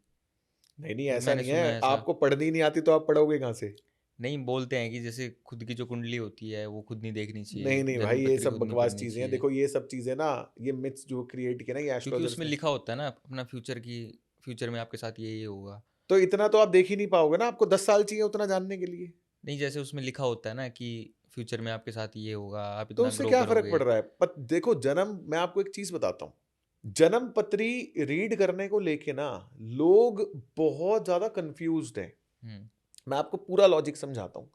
नहीं नहीं, मतलब ऐसा मैंने नहीं सुना है, है ऐसा। आपको पढ़नी नहीं आती तो आप पढ़ोगे कहाँ से? नहीं, बोलते हैं कि जैसे खुद की जो कुंडली होती है वो खुद नहीं देखनी नहीं चाहिए, नहीं भाई, ये जन्मपत्री सब खुद नहीं बकवास पढ़नी चीजें हैं। चाहिए। देखो ये सब चीजें ना, ये मिथ्स जो क्रिएट किए ना ये क्योंकि एस्ट्रोलजर्स उसमें ने, लिखा होता है ना अपना फ्यूचर की, फ्यूचर में आपके साथ ये होगा। तो इतना तो आप देख ही नहीं पाओगे ना, आपको 10 साल चाहिए उतना जानने के लिए। नहीं, जैसे उसमें लिखा होता है ना कि फ्यूचर में आपके साथ ये होगा, आप तो इतना उससे ग्रो क्या फर्क करोगे। पड़ रहा है? देखो जन्म, मैं आपको एक चीज बताता हूँ, जन्म पत्री रीड करने को लेके ना लोग बहुत ज्यादा कंफ्यूज्ड हैं। हम्म। मैं आपको पूरा लॉजिक समझाता हूँ।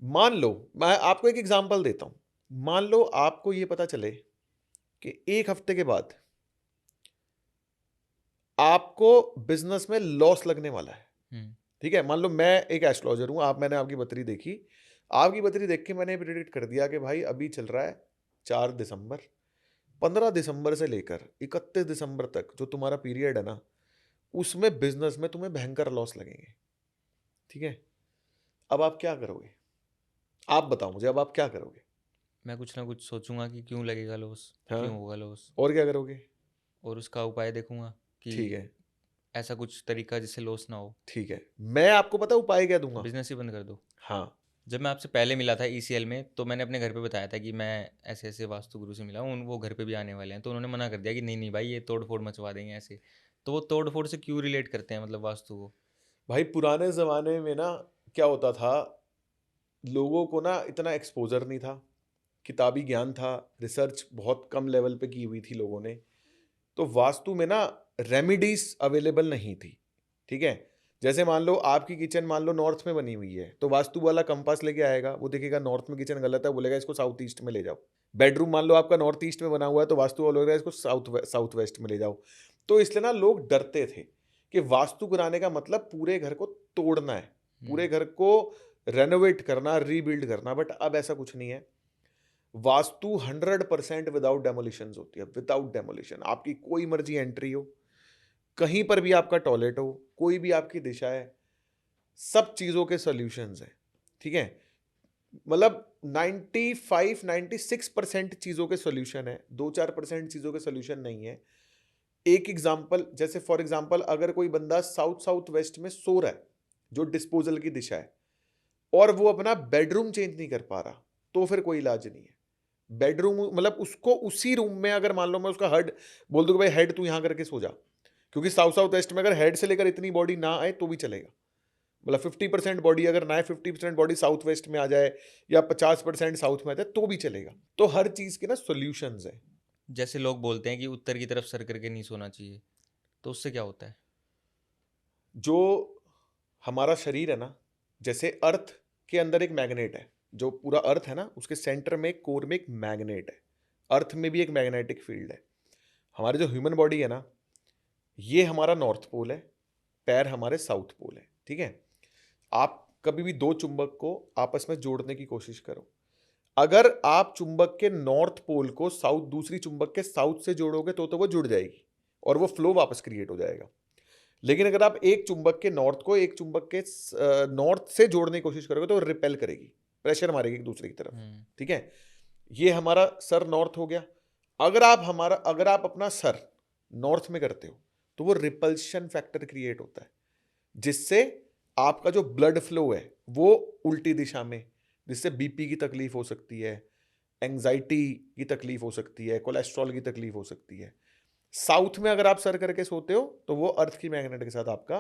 मान लो, मैं आपको एक एग्जांपल देता हूँ। मान लो आपको ये पता चले कि 1 हफ्ते के बाद आपको बिजनेस में लॉस लगने वाला है। हम्म। ठीक है, मान लो मैं एक एस्ट्रोलॉजर हूं, मैंने आपकी बत्ती देखी, आपकी बत्ती देख के मैंने प्रिडिक्ट कर दिया कि भाई अभी चल रहा है 4 दिसंबर, 15 दिसंबर से लेकर 31 दिसंबर तक जो तुम्हारा पीरियड है ना, उसमें बिजनेस में तुम्हें भयंकर लॉस लगेंगे। ठीक है, अब आप क्या करोगे? आप बताओ मुझे, अब आप क्या करोगे? मैं कुछ ना कुछ सोचूंगा कि क्यों लगेगा लॉस, हाँ, क्यों होगा लॉस, और क्या करोगे? और उसका उपाय देखूंगा कि ठीक है, ऐसा कुछ तरीका जिससे लॉस ना हो। ठीक है, मैं आपको पता उपाय क्या दूंगा? बिजनेस ही बंद कर दो। हाँ, जब मैं आपसे पहले मिला था ईसीएल में, तो मैंने अपने घर पे बताया था कि मैं ऐसे ऐसे वास्तु गुरु से मिला हूँ, वो घर पे भी आने वाले हैं, तो उन्होंने मना कर दिया कि नहीं नहीं भाई, ये तोड़ फोड़ मचवा देंगे ऐसे। तो वो तोड़ फोड़ से क्यों रिलेट करते हैं, मतलब वास्तु को? भाई पुराने जमाने में ना क्या होता था, लोगों को ना इतना एक्सपोजर नहीं था, किताबी ज्ञान था, रिसर्च बहुत कम लेवल पे की हुई थी लोगों ने, तो वास्तु में ना रेमेडीज अवेलेबल नहीं थी। ठीक है, जैसे मान लो आपकी किचन मान लो नॉर्थ में बनी हुई है, तो वास्तु वाला कंपास लेके आएगा, वो देखेगा नॉर्थ में किचन गलत है, बोलेगा इसको साउथ ईस्ट में ले जाओ। बेडरूम मान लो आपका नॉर्थ ईस्ट में बना हुआ है, तो वास्तु वाला बोलेगा इसको साउथ वेस्ट में ले जाओ। तो इसलिए ना लोग डरते थे कि वास्तु कराने का मतलब पूरे घर को तोड़ना है, पूरे हम्म। घर को रेनोवेट करना, रीबिल्ड करना, बट अब ऐसा कुछ नहीं है। वास्तु 100% विदाउट डेमोलिशन होती है, विदाउट डेमोलिशन। आपकी कोई मर्जी एंट्री हो, कहीं पर भी आपका टॉयलेट हो, कोई भी आपकी दिशा है, सब चीजों के सॉल्यूशंस हैं। ठीक है, मतलब 95-96% चीजों के सॉल्यूशन है, 2-4% चीजों के सॉल्यूशन नहीं है। एक एग्जांपल, जैसे फॉर एग्जांपल अगर कोई बंदा साउथ साउथ वेस्ट में सो रहा है, जो डिस्पोजल की दिशा है, और वो अपना बेडरूम चेंज नहीं कर पा रहा, तो फिर कोई इलाज नहीं है। बेडरूम मतलब उसको उसी रूम में, अगर मान लो मैं उसका हेड बोल दूं कि भाई हेड तू यहां करके सो जा, क्योंकि साउथ साउथ वेस्ट में अगर हेड से लेकर इतनी बॉडी ना आए तो भी चलेगा। मतलब 50% बॉडी अगर ना आए, 50% बॉडी साउथ वेस्ट में आ जाए, या 50% साउथ में आ जाए तो भी चलेगा। तो हर चीज के ना सोल्यूशंस है। जैसे लोग बोलते हैं कि उत्तर की तरफ सर करके नहीं सोना चाहिए, तो उससे क्या होता है? जो हमारा शरीर है ना, जैसे अर्थ के अंदर एक मैग्नेट है, जो पूरा अर्थ है ना उसके सेंटर में, कोर में एक मैग्नेट है। अर्थ में भी एक मैग्नेटिक फील्ड है। हमारी जो ह्यूमन बॉडी है ना, ये हमारा नॉर्थ पोल है, पैर हमारे साउथ पोल है। ठीक है, आप कभी भी दो चुंबक को आपस में जोड़ने की कोशिश करो, अगर आप चुंबक के नॉर्थ पोल को साउथ, दूसरी चुंबक के साउथ से जोड़ोगे तो वो जुड़ जाएगी और वो फ्लो वापस क्रिएट हो जाएगा। लेकिन अगर आप एक चुंबक के नॉर्थ को एक चुंबक के नॉर्थ से जोड़ने की कोशिश करोगे तो वो रिपेल करेगी, प्रेशर मारेगी एक दूसरे की तरफ। हम्म। ठीक है, ये हमारा सर नॉर्थ हो गया। अगर आप अपना सर नॉर्थ में करते हो तो वो रिपल्शन फैक्टर क्रिएट होता है, जिससे आपका जो ब्लड फ्लो है वो उल्टी दिशा में, जिससे बीपी की तकलीफ हो सकती है, एंजाइटी की तकलीफ हो सकती है, कोलेस्ट्रॉल की तकलीफ हो सकती है। साउथ में अगर आप सर करके सोते हो तो वो अर्थ की मैग्नेट के साथ आपका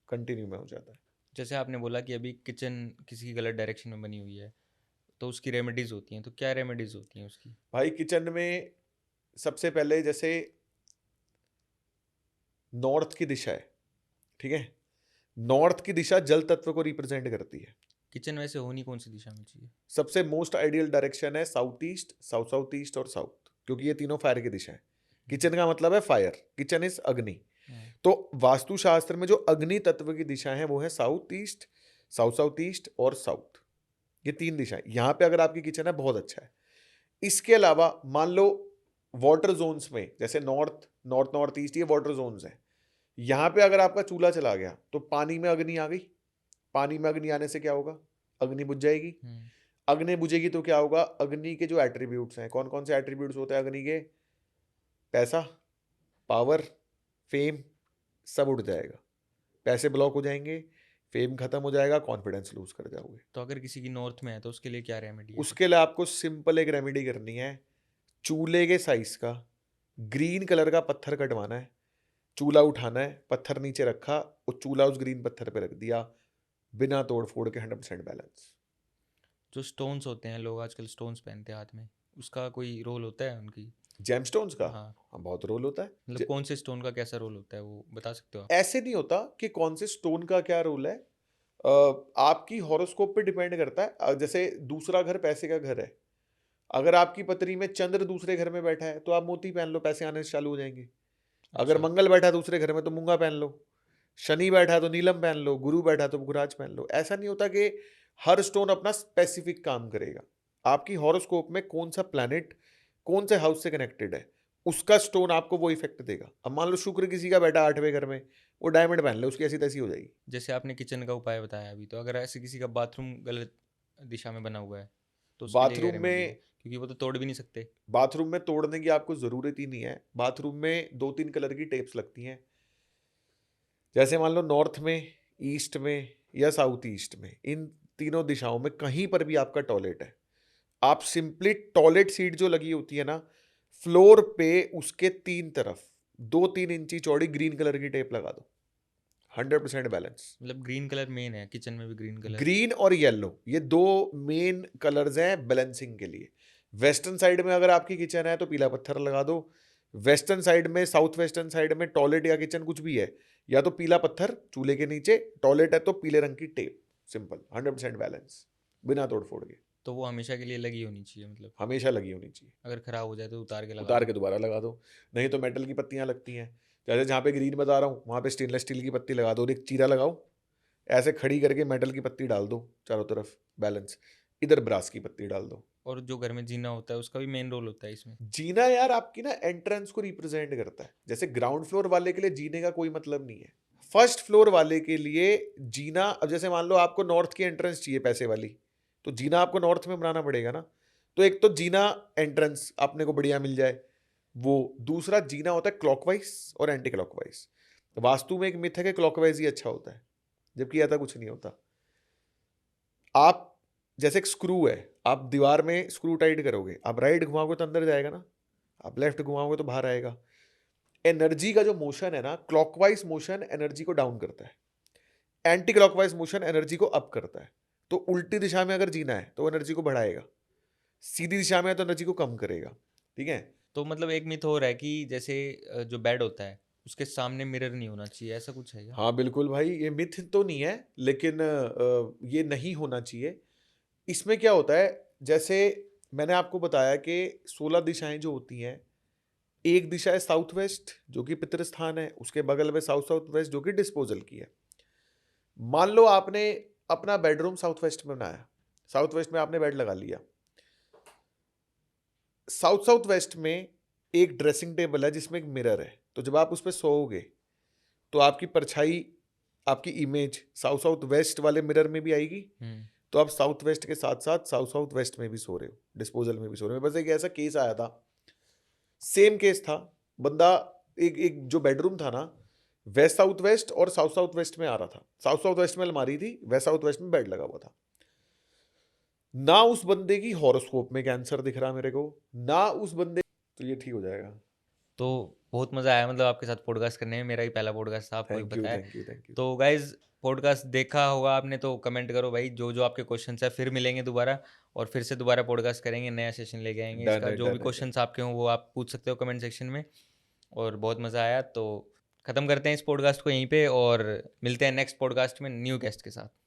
कंटिन्यू में हो जाता है। जैसे आपने बोला कि अभी किचन किसी की गलत डायरेक्शन में बनी हुई है, तो उसकी रेमेडीज होती हैं, तो क्या रेमेडीज होती हैं उसकी? भाई किचन में सबसे पहले जैसे नॉर्थ की दिशा है, ठीक है, नॉर्थ की दिशा जल तत्व को रिप्रेजेंट करती है। किचन वैसे होनी कौन सी दिशा में चाहिए? सबसे मोस्ट आइडियल डायरेक्शन है south east, south south east और साउथ, क्योंकि ये तीनों फायर की दिशा है। किचन का मतलब है फायर, किचन इज अग्नि। हाँ। तो वास्तुशास्त्र में जो अग्नि तत्व की दिशा है वो है south east, south south east और साउथ। ये तीन दिशाएं, यहां पे अगर आपकी किचन है बहुत अच्छा है। इसके अलावा मान लो वाटर जोन्स में, जैसे नॉर्थ नॉर्थ नॉर्थ ईस्ट, ये वाटर जोन्स हैं। यहां पे अगर आपका चूल्हा चला गया तो पानी में अग्नि आ गई। पानी में अग्नि आने से क्या होगा? अग्नि बुझ जाएगी। हम्म। अग्नि बुझेगी तो क्या होगा? अग्नि के जो एट्रीब्यूट्स हैं, कौन कौन से एट्रीब्यूट्स होते हैं अग्नि के? पैसा, पावर, फेम, सब उड़ जाएगा। पैसे ब्लॉक हो जाएंगे, फेम खत्म हो जाएगा, कॉन्फिडेंस लूज कर जाओगे। तो अगर किसी की नॉर्थ में है तो उसके लिए क्या रेमेडी है? उसके लिए आपको सिंपल एक रेमेडी करनी है। चूल्हे के साइज का ग्रीन कलर का पत्थर कटवाना है, चूल्हा उठाना है, पत्थर नीचे रखा और चूल्हा उस ग्रीन पत्थर पे रख दिया, बिना तोड़ फोड़ के 100% बैलेंस। जो स्टोन्स होते हैं, लोग आजकल स्टोन्स पहनते हैं हाथ में, उसका कोई रोल होता है उनकी? जेमस्टोन्स का हाँ, हाँ बहुत रोल होता है। मतलब कौन से स्टोन का कैसा रोल होता है वो बता सकते हो आप? ऐसे नहीं होता कि कौन से स्टोन का क्या रोल है। आपकी हॉरोस्कोप पे डिपेंड करता है। जैसे दूसरा घर पैसे का घर है, अगर आपकी पत्री में चंद्र दूसरे घर में बैठा है तो आप मोती पहन लो, पैसे आने चालू हो जाएंगे। अगर अच्छा। मंगल बैठा है दूसरे घर में तो मूंगा पहन लो, शनि बैठा है तो नीलम पहन लो, गुरु बैठा है तो गुराज पहन लो। ऐसा नहीं होता कि हर स्टोन अपना स्पेसिफिक काम करेगा। आपकी हॉरोस्कोप में कौन सा प्लैनेट कौन से हाउस से कनेक्टेड है, उसका स्टोन आपको वो इफेक्ट देगा। अब मान लो शुक्र किसी का बैठा 8वें घर में, वो डायमंड पहन ले, उसकी ऐसी तैसी हो जाएगी। जैसे आपने किचन का उपाय बताया अभी, तो अगर ऐसे किसी का बाथरूम गलत दिशा में बना हुआ है तो उसके लिए क्या बाथरूम रेमेडी है? में क्योंकि वो तो तोड़ भी नहीं सकते। बाथरूम में तोड़ने की आपको जरूरत ही नहीं है। बाथरूम में 2-3 कलर की टेप्स लगती हैं। जैसे मान लो नॉर्थ में, ईस्ट में या साउथ ईस्ट में, इन तीनों दिशाओं में कहीं पर भी आपका टॉयलेट है, आप सिंपली टॉयलेट सीट जो लगी होती है ना फ्लोर पे, उसके 3 तरफ 2-3 इंची चौड़ी ग्रीन कलर की टेप लगा दो, 100% बैलेंस। मतलब ग्रीन कलर मेन है किचन में भी, ग्रीन कलर? ग्रीन और येलो, ये 2 मेन कलर्स हैं बैलेंसिंग के लिए। वेस्टर्न साइड में अगर आपकी किचन है तो पीला पत्थर लगा दो। वेस्टर्न साइड में, साउथ वेस्टर्न साइड में टॉयलेट या किचन कुछ भी है, या तो पीला पत्थर चूल्हे के नीचे, टॉयलेट है तो पीले रंग की टेप। सिंपल, 100% बैलेंस, बिना तोड़ फोड़ के। तो वो हमेशा के लिए लगी होनी चाहिए, मतलब हमेशा लगी होनी चाहिए। अगर खराब हो जाए तो उतार के लगा उतार दो। के दोबारा लगा दो, नहीं तो मेटल की पत्तियां लगती हैं। जैसे जहाँ पे ग्रीन बता रहा हूँ वहाँ पे स्टेनलेस स्टील की पत्ती लगा दो, और एक चीरा लगाओ, ऐसे खड़ी करके मेटल की पत्ती डाल दो चारों तरफ, बैलेंस। इधर ब्रास की पत्ती डाल दो। और जो घर में जीना होता है उसका भी मेन रोल होता है इसमें? जीना यार आपकी ना एंट्रेंस को रिप्रेजेंट करता है। जैसे ग्राउंड फ्लोर वाले के लिए जीने का कोई मतलब नहीं है, फर्स्ट फ्लोर वाले के लिए जीना। अब जैसे मान लो आपको नॉर्थ की एंट्रेंस चाहिए पैसे वाली, तो जीना आपको नॉर्थ में बनाना पड़ेगा ना। तो एक तो जीना एंट्रेंस अपने को बढ़िया मिल जाए वो, दूसरा जीना होता है क्लॉकवाइज और एंटी क्लॉकवाइज। वास्तु में एक मिथ है कि क्लॉकवाइज ही अच्छा होता है, जबकि ऐसा कुछ नहीं होता। आप जैसे एक स्क्रू है, आप दीवार में स्क्रू टाइट करोगे, आप राइट घुमाओगे तो अंदर जाएगा ना, आप लेफ्ट घुमाओगे तो बाहर आएगा। एनर्जी का जो मोशन है ना, क्लॉकवाइज मोशन एनर्जी को डाउन करता है, एंटी क्लॉकवाइज मोशन एनर्जी को अप करता है। तो उल्टी दिशा में अगर जीना है तो एनर्जी को बढ़ाएगा, सीधी दिशा में है तो एनर्जी को कम करेगा। ठीक है। तो मतलब एक मिथ हो रहा है कि जैसे जो बेड होता है उसके सामने मिरर नहीं होना चाहिए, ऐसा कुछ है क्या? हाँ बिल्कुल भाई, ये मिथ तो नहीं है, लेकिन ये नहीं होना चाहिए। इसमें क्या होता है, जैसे मैंने आपको बताया कि 16 दिशाएं जो होती हैं, एक दिशा है साउथ वेस्ट जो कि पितृ स्थान है, उसके बगल में साउथ साउथ वेस्ट जो कि डिस्पोजल की है। मान लो आपने अपना बेडरूम साउथ वेस्ट में बनाया, साउथ वेस्ट में आपने बेड लगा लिया, साउथ साउथ वेस्ट में एक ड्रेसिंग टेबल है जिसमें एक मिरर है, तो जब आप उस पर सोओगे तो आपकी परछाई, आपकी इमेज साउथ साउथ वेस्ट वाले मिरर में भी आएगी। तो आप साउथ वेस्ट के साथ साथ साउथ साउथ वेस्ट में भी सो रहे हो, डिस्पोजल में भी सो रहे हो। बस एक ऐसा केस आया था, सेम केस था, बंदा एक एक जो बेडरूम था ना, वेस्ट साउथ वेस्ट और साउथ साउथ वेस्ट में आ रहा था। साउथ साउथ वेस्ट में अलमारी थी, वेस्ट साउथ वेस्ट में बेड लगा हुआ था। ना उस बंदे की हॉरोस्कोप में कैंसर दिख रहा मेरे को, ना उस बंदे, तो ये ठीक हो जाएगा। तो बहुत मज़ा आया मतलब आपके साथ पॉडकास्ट करने में, मेरा ही पहला पॉडकास्ट था, आपको भी थैंक यू, पता है। Thank you, thank you. तो गाइज़ पॉडकास्ट देखा होगा आपने तो कमेंट करो भाई, जो-जो आपके क्वेश्चन्स हैं, फिर मिलेंगे दोबारा और फिर से दोबारा पॉडकास्ट करेंगे, नया सेशन लेके आएँगे डन इसका। है, जो भी डन है, डन। क्वेश्चन्स आपके हों वो आप पूछ सकते हो कमेंट सेक्शन में और बहुत मज़ा आया। तो खत्म करते हैं इस पॉडकास्ट को यहीं पे और मिलते हैं नेक्स्ट पॉडकास्ट में न्यू गेस्ट के साथ।